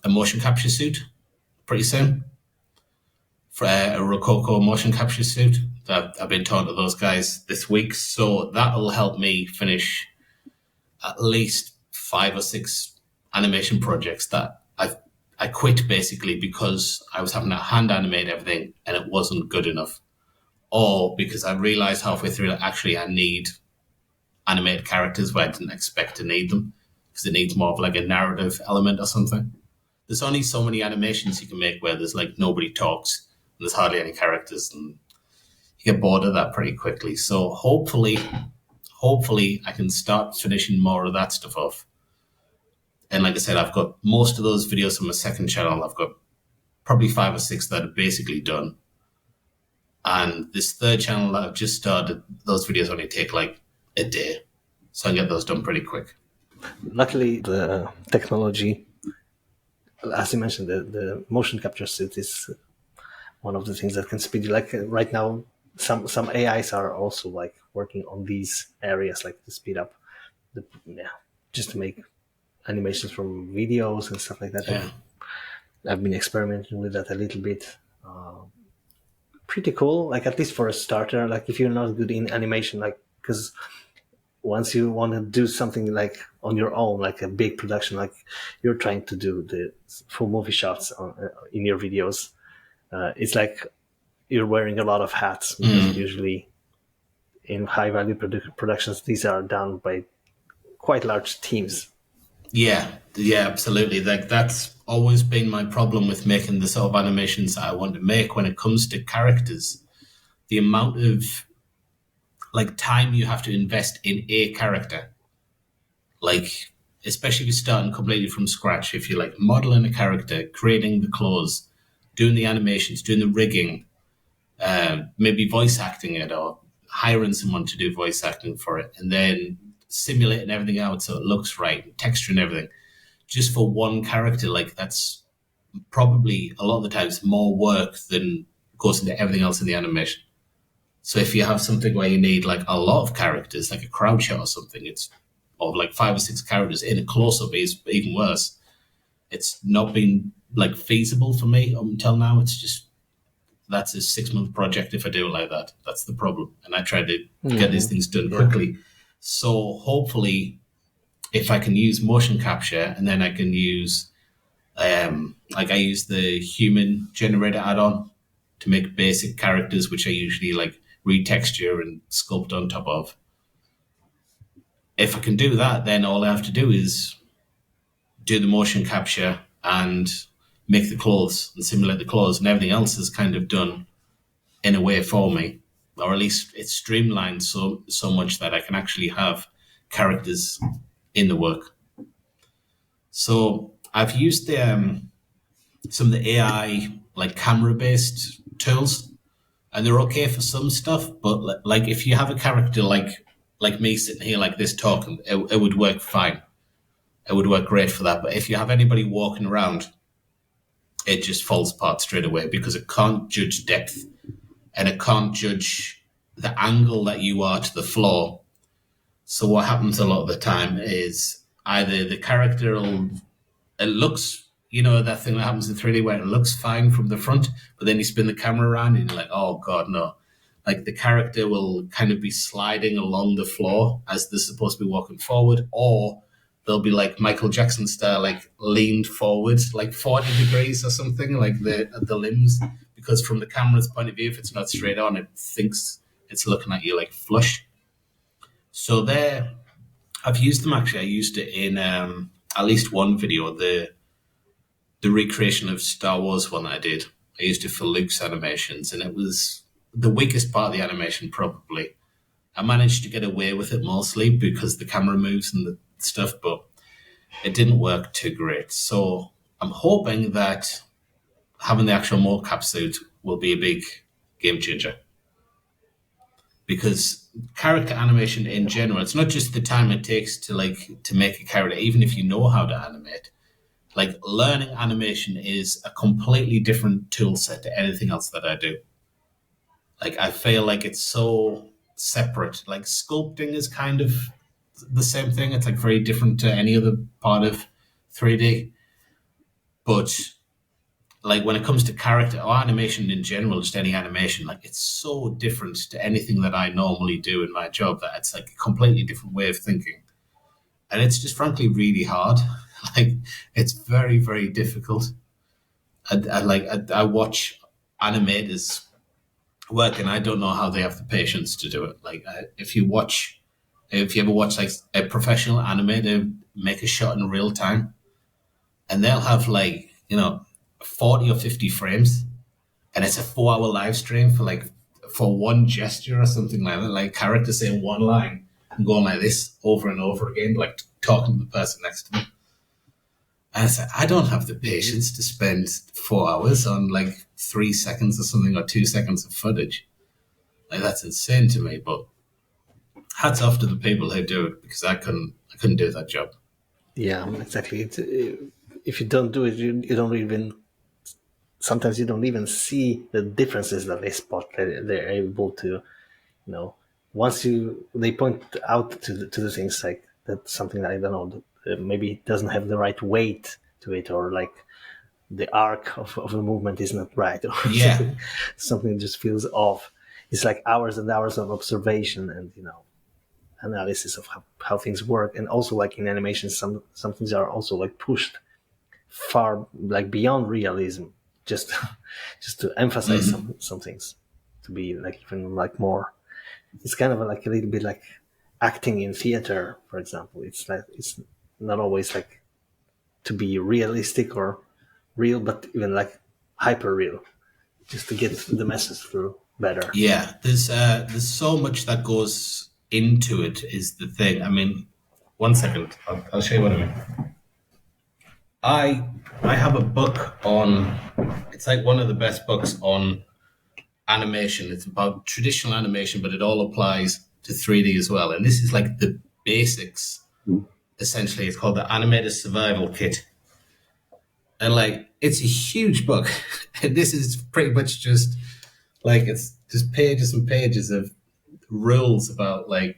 motion capture suit pretty soon, for a Rococo motion capture suit that I've been talking to those guys this week. So that'll help me finish at least 5 or 6 animation projects that I quit basically because I was having to hand animate everything and it wasn't good enough, or because I realized halfway through that actually I need animated characters where I didn't expect to need them, because it needs more of like a narrative element or something. There's only so many animations you can make where there's like nobody talks and there's hardly any characters, and you get bored of that pretty quickly. So hopefully I can start finishing more of that stuff off. And like I said, I've got most of those videos on my second channel. I've got probably 5 or 6 that are basically done. And this third channel that I've just started, those videos only take like a day. So I can get those done pretty quick. Luckily, the technology, as you mentioned, the motion capture suit is one of the things that can speed you. Like right now, some AIs are also like working on these areas, like to speed up just to make animations from videos and stuff like that. Yeah. I've been experimenting with that a little bit. Pretty cool, like at least for a starter. Like if you're not good in animation, like because once you want to do something like on your own, like a big production, like you're trying to do the full movie shots in your videos, it's like you're wearing a lot of hats, because usually in high value productions, these are done by quite large teams. Yeah, absolutely. Like that's always been my problem with making the sort of animations that I want to make when it comes to characters. The amount of like time you have to invest in a character, like especially if you're starting completely from scratch, if you're like modeling a character, creating the clothes, doing the animations, doing the rigging, maybe voice acting it, or hiring someone to do voice acting for it, and then simulating everything out so it looks right, texture and everything, just for one character, like that's probably a lot of the times more work than goes into everything else in the animation. So if you have something where you need like a lot of characters, like a crowd shot or something, it's of like 5 or 6 characters in a close-up is even worse. It's not been like feasible for me up until now. It's just, that's a 6-month project if I do it like that. That's the problem. And I try to get these things done quickly. So hopefully, if I can use motion capture, and then I can use, like I use the human generator add-on to make basic characters, which I usually like retexture and sculpt on top of. If I can do that, then all I have to do is do the motion capture and make the clothes and simulate the clothes, and everything else is kind of done in a way for me. Or at least it's streamlined so much that I can actually have characters in the work. So I've used some of the AI like camera-based tools, and they're okay for some stuff. But like if you have a character like me sitting here like this talking, it would work fine. It would work great for that. But if you have anybody walking around, it just falls apart straight away because it can't judge depth and it can't judge the angle that you are to the floor. So what happens a lot of the time is either the character will, it looks, that thing that happens in 3D where it looks fine from the front, but then you spin the camera around and you're like, oh God, no. Like the character will kind of be sliding along the floor as they're supposed to be walking forward, or they'll be like Michael Jackson style, like leaned forward, like 40 degrees or something, like the limbs, because from the camera's point of view, if it's not straight on, it thinks it's looking at you like flush. So there, I've used them actually. I used it in at least one video, the recreation of Star Wars one that I did. I used it for Luke's animations, and it was the weakest part of the animation, probably. I managed to get away with it mostly because the camera moves and the stuff, but it didn't work too great. So I'm hoping that having the actual mocap suit will be a big game changer. Because character animation in general, it's not just the time it takes to make a character, even if you know how to animate. Like learning animation is a completely different tool set to anything else that I do. Like I feel like it's so separate. Like sculpting is kind of the same thing. It's like very different to any other part of 3D. But like when it comes to character or animation in general, just any animation, like it's so different to anything that I normally do in my job that it's like a completely different way of thinking. And it's just frankly really hard. Like it's very, very difficult. I watch animators work and I don't know how they have the patience to do it. Like if you ever watch like a professional animator make a shot in real time, and they'll have 40 or 50 frames, and it's a 4-hour live stream for one gesture or something like that, like character saying one line and going like this over and over again, like talking to the person next to them. And it's like, I don't have the patience to spend 4 hours on like 3 seconds or something or 2 seconds of footage. Like that's insane to me. But hats off to the people who do it, because I couldn't do that job. Yeah, exactly. If you don't do it, you don't even. Sometimes you don't even see the differences that they spot. They're able to, once they point out to the things like that's something that I don't know. Maybe it doesn't have the right weight to it, or like the arc of the movement is not right, or something just feels off. It's like hours and hours of observation and analysis of how things work. And also like in animation, some things are also like pushed far like beyond realism, just to emphasize some things, to be like even like more. It's kind of like a little bit like acting in theater, for example. It's not always like to be realistic or real, but even like hyper real, just to get the message through better. Yeah, there's so much that goes into it is the thing. I mean, 1 second, I'll show you what I mean. I have a book on, it's like one of the best books on animation. It's about traditional animation, but it all applies to 3D as well. And this is like the basics. Essentially, it's called the Animator Survival Kit. And like, it's a huge book. And this is pretty much just like, it's just pages and pages of rules about like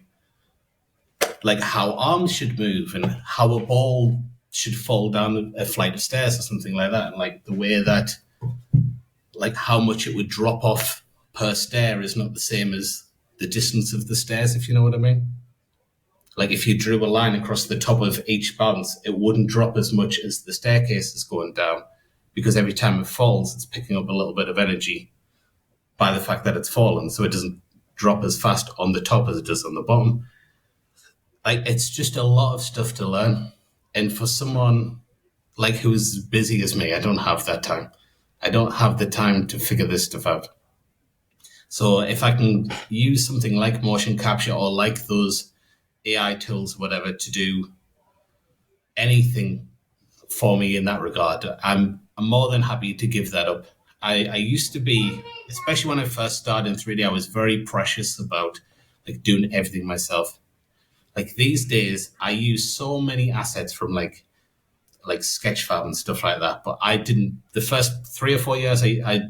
how arms should move and how a ball should fall down a flight of stairs or something like that. And like the way that, like how much it would drop off per stair is not the same as the distance of the stairs, if you know what I mean. Like if you drew a line across the top of each bounce, it wouldn't drop as much as the staircase is going down, because every time it falls, it's picking up a little bit of energy by the fact that it's fallen. So it doesn't drop as fast on the top as it does on the bottom. Like it's just a lot of stuff to learn. And for someone like who is as busy as me, I don't have that time. I don't have the time to figure this stuff out. So if I can use something like motion capture or like those AI tools, whatever, to do anything for me in that regard, I'm more than happy to give that up. I used to be, especially when I first started in 3D, I was very precious about like doing everything myself. Like these days, I use so many assets from like like Sketchfab and stuff like that. But I didn't. The first 3 or 4 years, I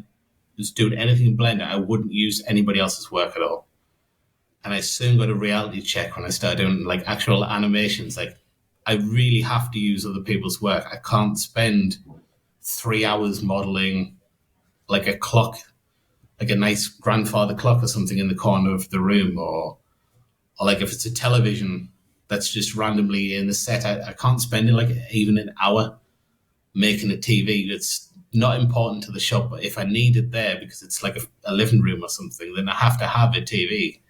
was doing anything in Blender. I wouldn't use anybody else's work at all. And I soon got a reality check when I started doing like actual animations. Like, I really have to use other people's work. I can't spend 3 hours modeling like a clock, like a nice grandfather clock or something in the corner of the room, or like if it's a television that's just randomly in the set, I can't spend it like even an hour making a TV. It's not important to the shop, but if I need it there because it's like a living room or something, then I have to have a TV.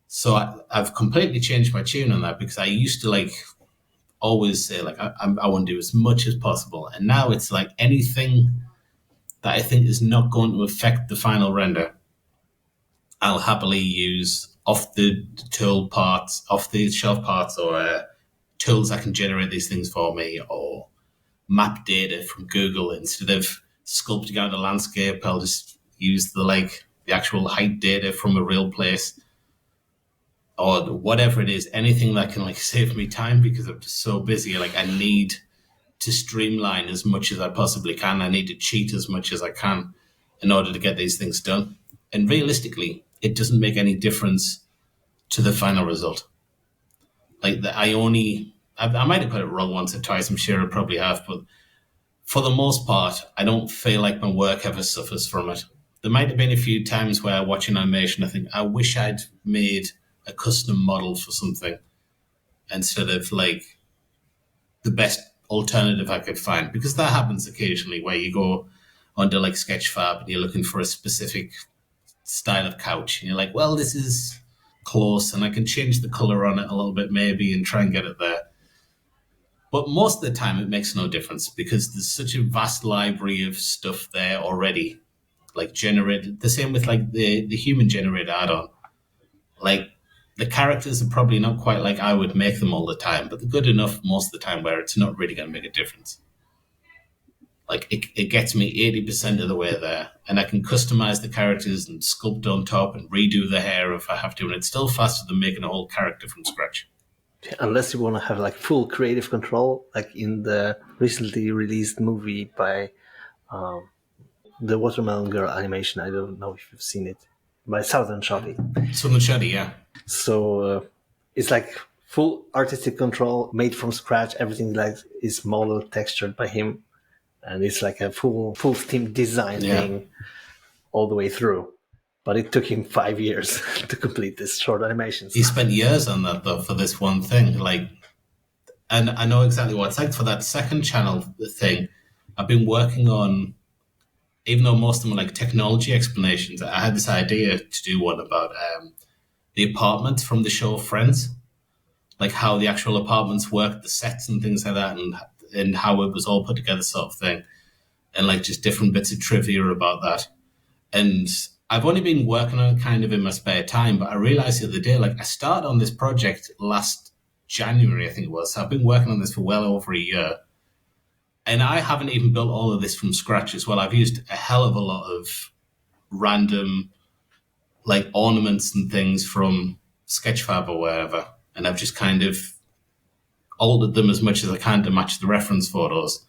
So I've completely changed my tune on that, because I used to like always say like I want to do as much as possible, and now it's like anything that I think is not going to affect the final render, I'll happily use off the tool parts, off the shelf parts, or tools that can generate these things for me, or map data from Google. Instead of sculpting out a landscape, I'll just use the actual height data from a real place, or whatever it is, anything that can like save me time, because I'm just so busy. Like, I need to streamline as much as I possibly can. I need to cheat as much as I can in order to get these things done. And realistically, it doesn't make any difference to the final result. Like, I might have put it wrong once or twice, I'm sure I probably have, but for the most part, I don't feel like my work ever suffers from it. There might have been a few times where I watch an animation, I think, I wish I'd made a custom model for something instead of like the best alternative I could find, because that happens occasionally, where you go onto like Sketchfab and you're looking for a specific style of couch, and you're like, well, this is close and I can change the color on it a little bit maybe and try and get it there. But most of the time it makes no difference, because there's such a vast library of stuff there already, like generated. The same with like the human generated add-on. Like, the characters are probably not quite like I would make them all the time, but they're good enough most of the time where it's not really going to make a difference. Like, it gets me 80% of the way there, and I can customize the characters and sculpt on top and redo the hair if I have to, and it's still faster than making a whole character from scratch. Unless you want to have like full creative control, like in the recently released movie by the Watermelon Girl animation. I don't know if you've seen it, by Southern Shoddy. Southern Shoddy, yeah. So it's like full artistic control, made from scratch. Everything like is modeled, textured by him, and it's like a full team design thing all the way through. But it took him 5 years to complete this short animation. He spent years on that though for this one thing. Like, and I know exactly what it's like for that second channel thing. I've been working on, even though most of them are like technology explanations, I had this idea to do one about the apartments from the show Friends, like how the actual apartments work, the sets and things like that, and how it was all put together, sort of thing, and like just different bits of trivia about that. And I've only been working on it kind of in my spare time, but I realized the other day, like, I started on this project last January, I think it was. So I've been working on this for well over a year. And I haven't even built all of this from scratch as well. I've used a hell of a lot of random, like, ornaments and things from Sketchfab or wherever. And I've just kind of altered them as much as I can to match the reference photos.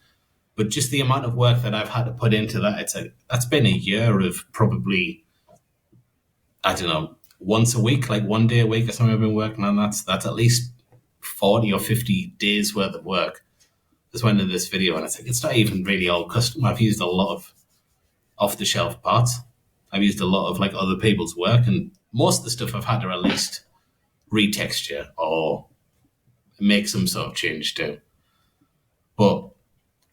But just the amount of work that I've had to put into that, it's like, that's been a year of probably, I don't know, once a week, like 1 day a week or something I've been working on. That's at least 40 or 50 days worth of work. Just went into this video and it's like, it's not even really all custom. I've used a lot of off-the-shelf parts. I've used a lot of like other people's work, and most of the stuff I've had to at least retexture or make some sort of change to. But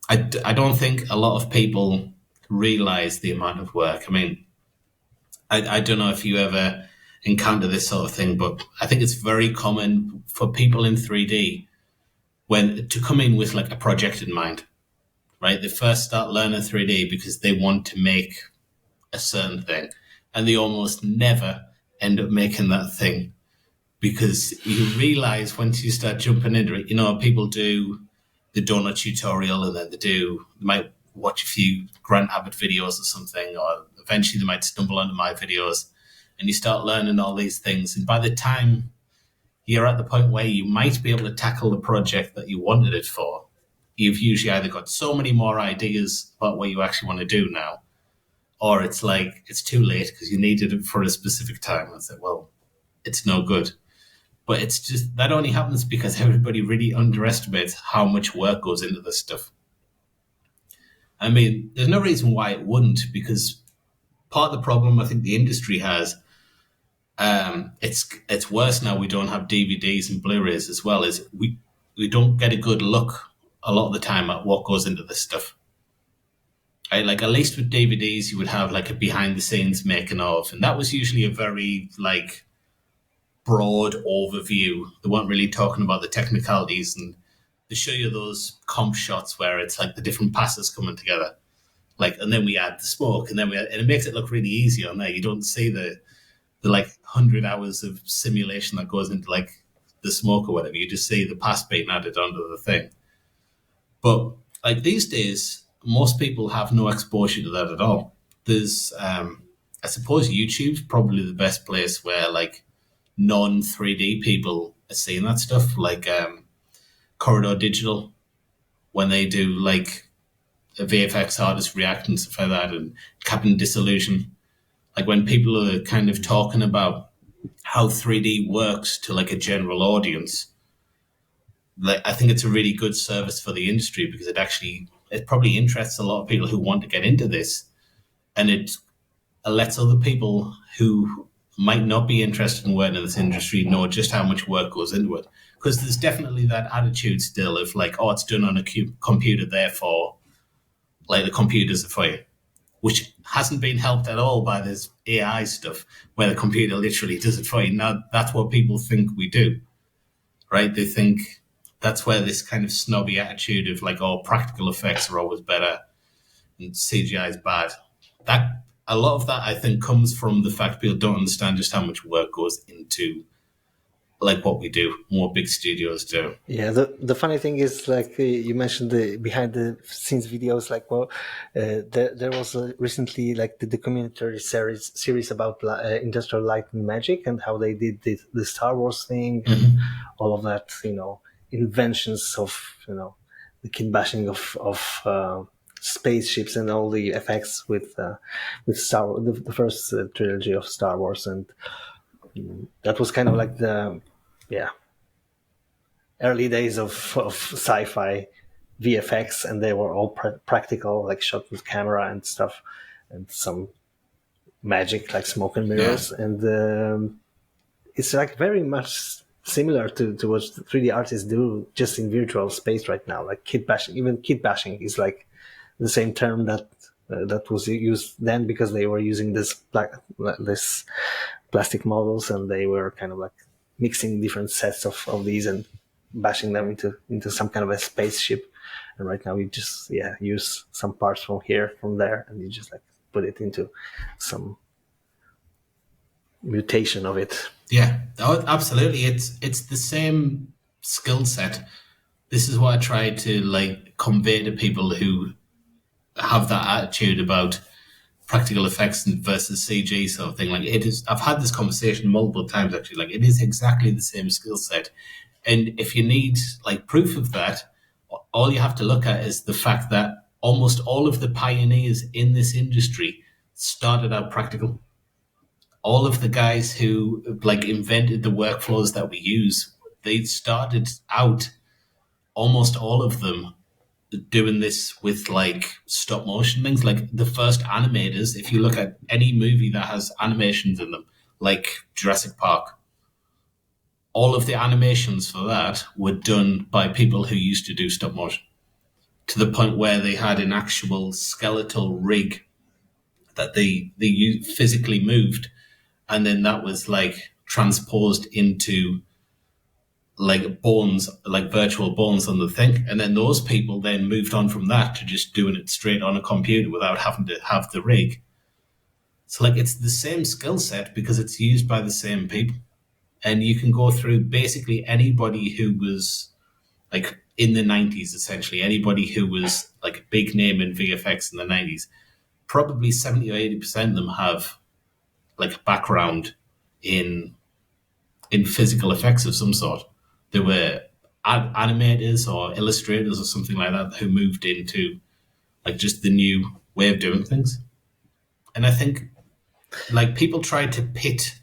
I don't think a lot of people realize the amount of work. I mean, I don't know if you ever encounter this sort of thing, but I think it's very common for people in 3D to come in with like a project in mind, right? They first start learning 3D because they want to make a certain thing, and they almost never end up making that thing, because you realize once you start jumping into it, people do the donut tutorial, and then they might watch a few Grant Abbott videos or something, or eventually they might stumble onto my videos, and you start learning all these things. And by the time you're at the point where you might be able to tackle the project that you wanted it for, you've usually either got so many more ideas about what you actually want to do now, or it's like it's too late because you needed it for a specific time. I said, well, it's no good. But it's just that only happens because everybody really underestimates how much work goes into this stuff. I mean, there's no reason why it wouldn't, because part of the problem I think the industry has, it's worse now. We don't have DVDs and Blu-rays as well. Is we don't get a good look a lot of the time at what goes into this stuff. Right? Like at least with DVDs, you would have like a behind the scenes making of, and that was usually a very like broad overview. They weren't really talking about the technicalities, and they show you those comp shots where it's like the different passes coming together. Like, and then we add the smoke, and and it makes it look really easy on there. You don't see the like 100 hours of simulation that goes into like the smoke or whatever. You just see the pass being added onto the thing. But like these days, most people have no exposure to that at all. There's, I suppose, YouTube's probably the best place where like non 3D people are seeing that stuff. Like Corridor Digital, when they do like a VFX artist react and stuff like that, and Captain Disillusion. Like when people are kind of talking about how 3D works to like a general audience, like I think it's a really good service for the industry because it probably interests a lot of people who want to get into this, and it lets other people who might not be interested in working in this industry know just how much work goes into it. Because there's definitely that attitude still of like, oh, it's done on a computer, therefore, like the computers are for you, which hasn't been helped at all by this AI stuff where the computer literally does it for you. Now, that's what people think we do, right? They think that's where this kind of snobby attitude of like, oh, practical effects are always better and CGI is bad. That a lot of that, I think, comes from the fact people don't understand just how much work goes into like what we do, what big studios do. Yeah, the funny thing is, like you mentioned the behind the scenes videos. Like, well, there was recently like the documentary series about Industrial Light and Magic and how they did the Star Wars thing, and all of that. Inventions of the kit bashing of spaceships and all the effects with Star the first trilogy of Star Wars, and that was kind of like the early days of sci-fi VFX, and they were all practical, like shot with camera and stuff, and some magic like smoke and mirrors, and it's like very much similar to what 3D artists do just in virtual space right now. Like kit bashing, even kit bashing is like the same term that was used then because they were using this plastic models, and they were kind of like mixing different sets of these and bashing them into some kind of a spaceship. And right now we just use some parts from here, from there, and you just like put it into some mutation of it. Yeah, absolutely. It's the same skill set. This is what I try to like convey to people who have that attitude about practical effects versus CG sort of thing. Like it is, I've had this conversation multiple times actually. Like it is exactly the same skill set, and if you need like proof of that, all you have to look at is the fact that almost all of the pioneers in this industry started out practical. All of the guys who like invented the workflows that we use, they started out, almost all of them, doing this with like stop motion things. Like the first animators, if you look at any movie that has animations in them, like Jurassic Park, all of the animations for that were done by people who used to do stop motion, to the point where they had an actual skeletal rig that they physically moved, and then that was like transposed into like bones, like virtual bones on the thing. And then those people then moved on from that to just doing it straight on a computer without having to have the rig. So like it's the same skill set because it's used by the same people. And you can go through basically anybody who was like in the 90s, essentially, anybody who was like a big name in VFX in the 90s, probably 70 or 80% of them have like a background in physical effects of some sort. They were animators or illustrators or something like that who moved into like just the new way of doing things. And I think like people try to pit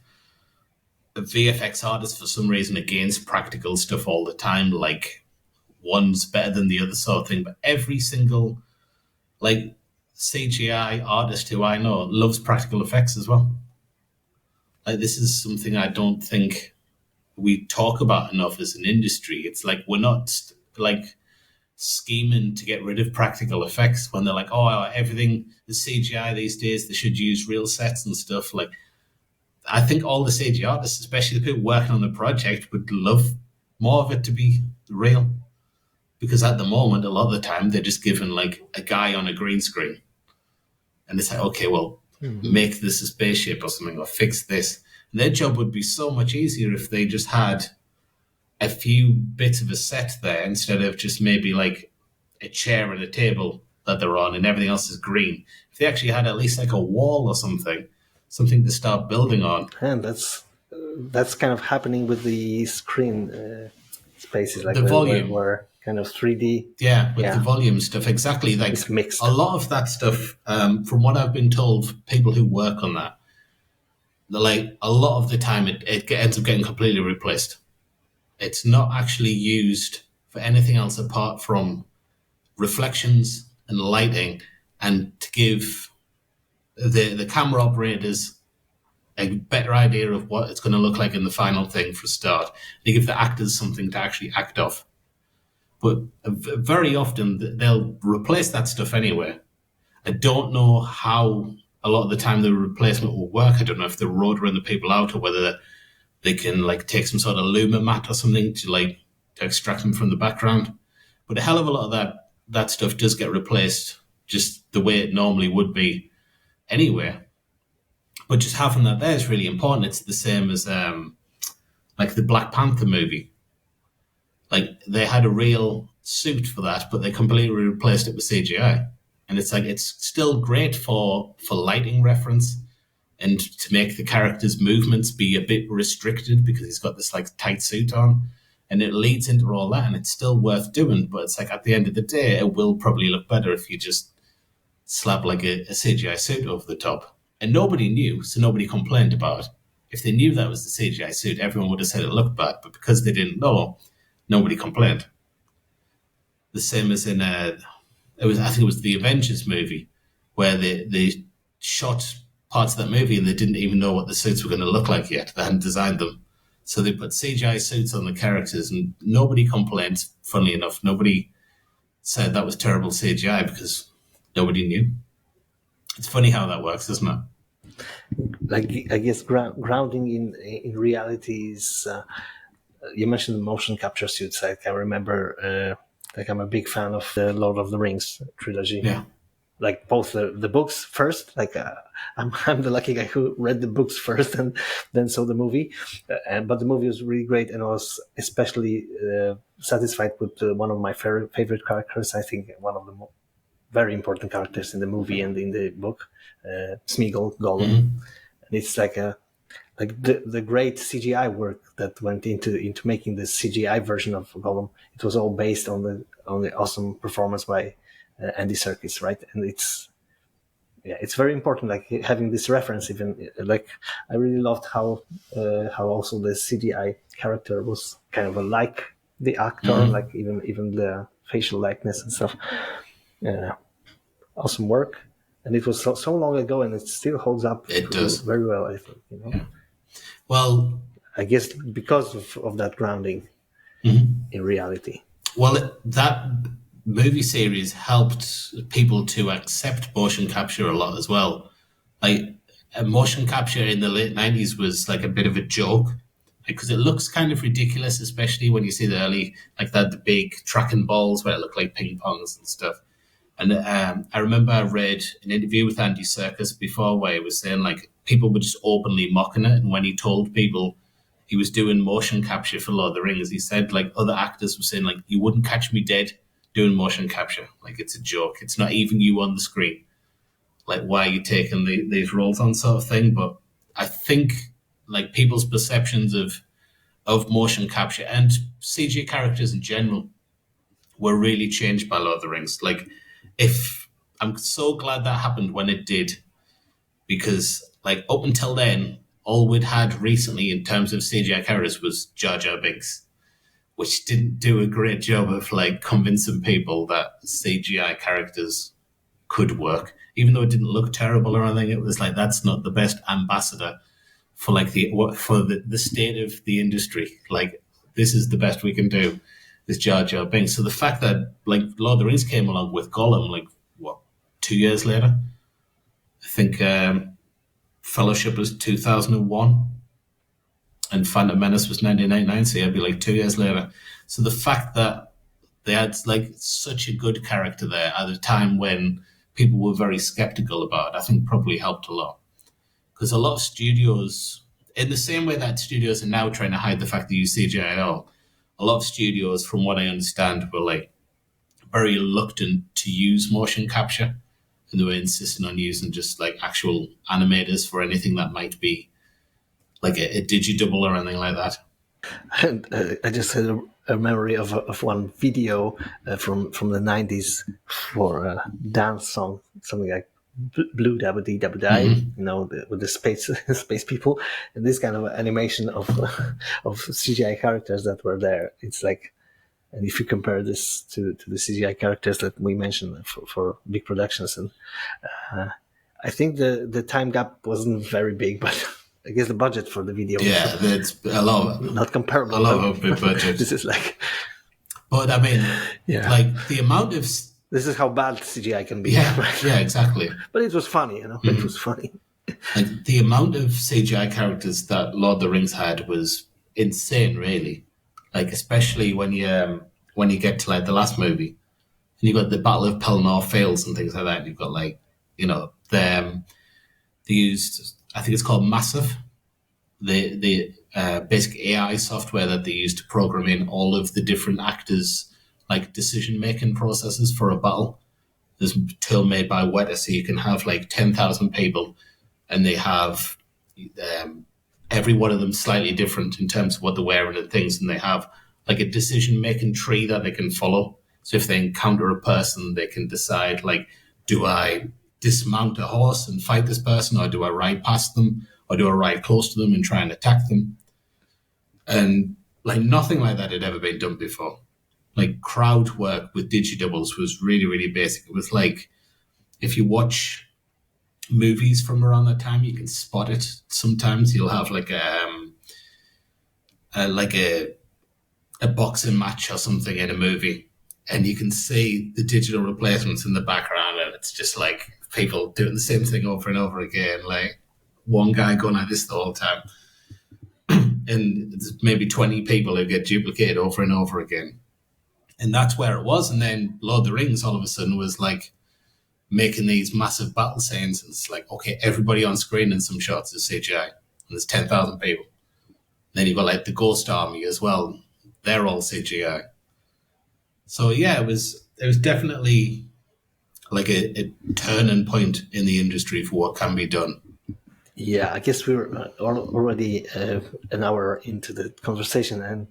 VFX artists for some reason against practical stuff all the time, like one's better than the other sort of thing. But every single like CGI artist who I know loves practical effects as well. Like this is something I don't think we talk about enough as an industry. It's like we're not like scheming to get rid of practical effects when they're like, oh, everything is CGI these days. They should use real sets and stuff. Like, I think all the CGI artists, especially the people working on the project, would love more of it to be real. Because at the moment, a lot of the time, they're just given like a guy on a green screen. And it's like, okay, well, make this a spaceship or something, or fix this. And their job would be so much easier if they just had a few bits of a set there instead of just maybe like a chair and a table that they're on and everything else is green. If they actually had at least like a wall or something to start building on. And that's kind of happening with the screen spaces, like the volume. Where kind of 3D. Yeah, with the volume stuff, exactly. Like it's mixed. A lot of that stuff, from what I've been told, people who work on that, like a lot of the time it ends up getting completely replaced. It's not actually used for anything else apart from reflections and lighting, and to give the camera operators a better idea of what it's going to look like in the final thing for a start. They give the actors something to actually act off. But very often they'll replace that stuff anyway. I don't know how a lot of the time the replacement will work. I don't know if they're rotering the people out or whether they can like take some sort of luma mat or something to extract them from the background. But a hell of a lot of that stuff does get replaced just the way it normally would be anyway. But just having that there is really important. It's the same as like the Black Panther movie. Like they had a real suit for that, but they completely replaced it with CGI. And it's like it's still great for lighting reference and to make the character's movements be a bit restricted because he's got this like tight suit on. And it leads into all that, and it's still worth doing. But it's like at the end of the day, it will probably look better if you just slap like a CGI suit over the top. And nobody knew, so nobody complained about it. If they knew that was the CGI suit, everyone would have said it looked bad. But because they didn't know, nobody complained. The same as in I think it was the Avengers movie, where they shot parts of that movie and they didn't even know what the suits were going to look like yet. They hadn't designed them. So they put CGI suits on the characters and nobody complained, funnily enough. Nobody said that was terrible CGI because nobody knew. It's funny how that works, isn't it? Like, I guess grounding in reality is... you mentioned the motion capture suits. I can remember, I'm a big fan of the Lord of the Rings trilogy. Yeah. Like both the books first. Like I'm the lucky guy who read the books first and then saw the movie. But the movie was really great, and I was especially satisfied with one of my favorite characters. I think one of the very important characters in the movie and in the book, Smeagol, Gollum. Mm-hmm. And it's like the great CGI work that went into making the CGI version of Gollum. It was all based on the awesome performance by Andy Serkis, right? And it's very important, like having this reference. Even like I really loved how also the CGI character was kind of like the actor, mm-hmm. like even the facial likeness and stuff. Awesome work, and it was so long ago, and it still holds up. It does very well, I think. Yeah. Well, I guess because of that grounding mm-hmm. in reality. Well, that movie series helped people to accept motion capture a lot as well. Like motion capture in the late 90s was like a bit of a joke because it looks kind of ridiculous, especially when you see the early, like the big tracking balls where it looked like ping pongs and stuff. And I remember I read an interview with Andy Serkis before where he was saying like people were just openly mocking it. And when he told people he was doing motion capture for Lord of the Rings, he said like other actors were saying like, you wouldn't catch me dead doing motion capture. Like it's a joke. It's not even you on the screen. Like why are you taking these roles on sort of thing? But I think like people's perceptions of of motion capture and CG characters in general were really changed by Lord of the Rings. Like, if I'm so glad that happened when it did, because like up until then, all we'd had recently in terms of CGI characters was Jar Jar Binks, which didn't do a great job of like convincing people that CGI characters could work. Even though it didn't look terrible or anything, it was like that's not the best ambassador for like the state of the industry. Like, this is the best we can do, is Jar Jar Binks. So the fact that like Lord of the Rings came along with Gollum, like what, 2 years later, I think Fellowship was 2001 and Phantom Menace was 1999, so it'd be like 2 years later. So the fact that they had like such a good character there at a time when people were very skeptical about it, I think probably helped a lot. Because a lot of studios, in the same way that studios are now trying to hide the fact they use CGI at all, a lot of studios, from what I understand, were like very reluctant to use motion capture, and they were insisting on using just like actual animators for anything that might be like a digidouble or anything like that. And I just had a memory of one video from the 90s for a dance song, something like Blue Dabba Dee Dabba Die, with the space people, and this kind of animation of CGI characters that were there. It's like, and if you compare this to the CGI characters that we mentioned for big productions, and I think the time gap wasn't very big, but I guess the budget for the video, it's a lot, not comparable. A lot of big budget. This is like, but I mean, like the amount of this is how bad CGI can be. Yeah, exactly. But it was funny, It was funny. Like the amount of CGI characters that Lord of the Rings had was insane, really. Like, especially when you get to like the last movie, and you got the Battle of Pelennor Fields and things like that. And you've got like, they used, I think it's called Massive, the basic AI software that they use to program in all of the different actors' like decision-making processes for a battle. There's a tool made by Weta, so you can have like 10,000 people, and they have every one of them slightly different in terms of what they're wearing and things, and they have like a decision-making tree that they can follow. So if they encounter a person, they can decide, like, do I dismount a horse and fight this person, or do I ride past them, or do I ride close to them and try and attack them? And like nothing like that had ever been done before. Like, crowd work with digidoubles was really, really basic. It was like, if you watch movies from around that time, you can spot it. Sometimes you'll have like a boxing match or something in a movie, and you can see the digital replacements in the background, and it's just like people doing the same thing over and over again, like one guy going like this the whole time. And there's maybe 20 people who get duplicated over and over again. And that's where it was. And then Lord of the Rings all of a sudden was like making these massive battle scenes. And it's like, okay, everybody on screen in some shots is CGI. And there's 10,000 people. Then you've got like the Ghost Army as well. They're all CGI. So yeah, it was definitely like a turning point in the industry for what can be done. Yeah, I guess we're already an hour into the conversation, and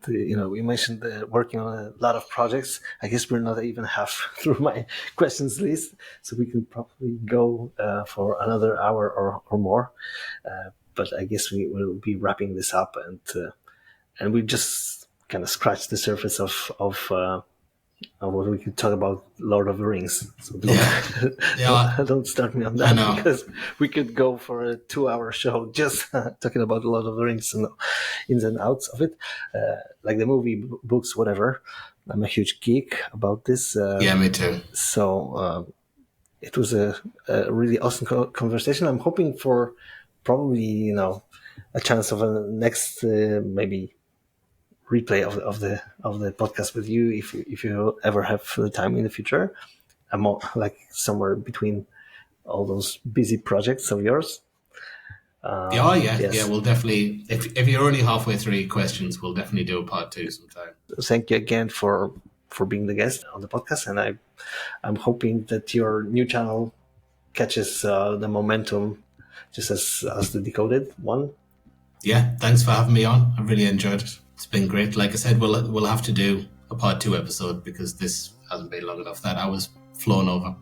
we mentioned working on a lot of projects. I guess we're not even half through my questions list, so we could probably go for another hour or more. But I guess we will be wrapping this up, and we just kind of scratched the surface of what we could talk about Lord of the Rings. So don't start me on that, because we could go for a 2-hour show just talking about Lord of the Rings and ins and outs of it, like the movie, books, whatever. I'm a huge geek about this. Yeah, me too. So it was a really awesome conversation. I'm hoping for probably a chance of a next maybe replay of the podcast with you if you ever have the time in the future. I'm like somewhere between all those busy projects of yours. Yeah, we'll definitely, if you're only halfway through your questions, we'll definitely do a part 2 sometime. Thank you again for being the guest on the podcast, and I'm hoping that your new channel catches the momentum just as the Decoded one. Yeah, thanks for having me on. I really enjoyed it. It's been great. Like I said, we'll have to do a part 2 episode because this hasn't been long enough. That I was flown over.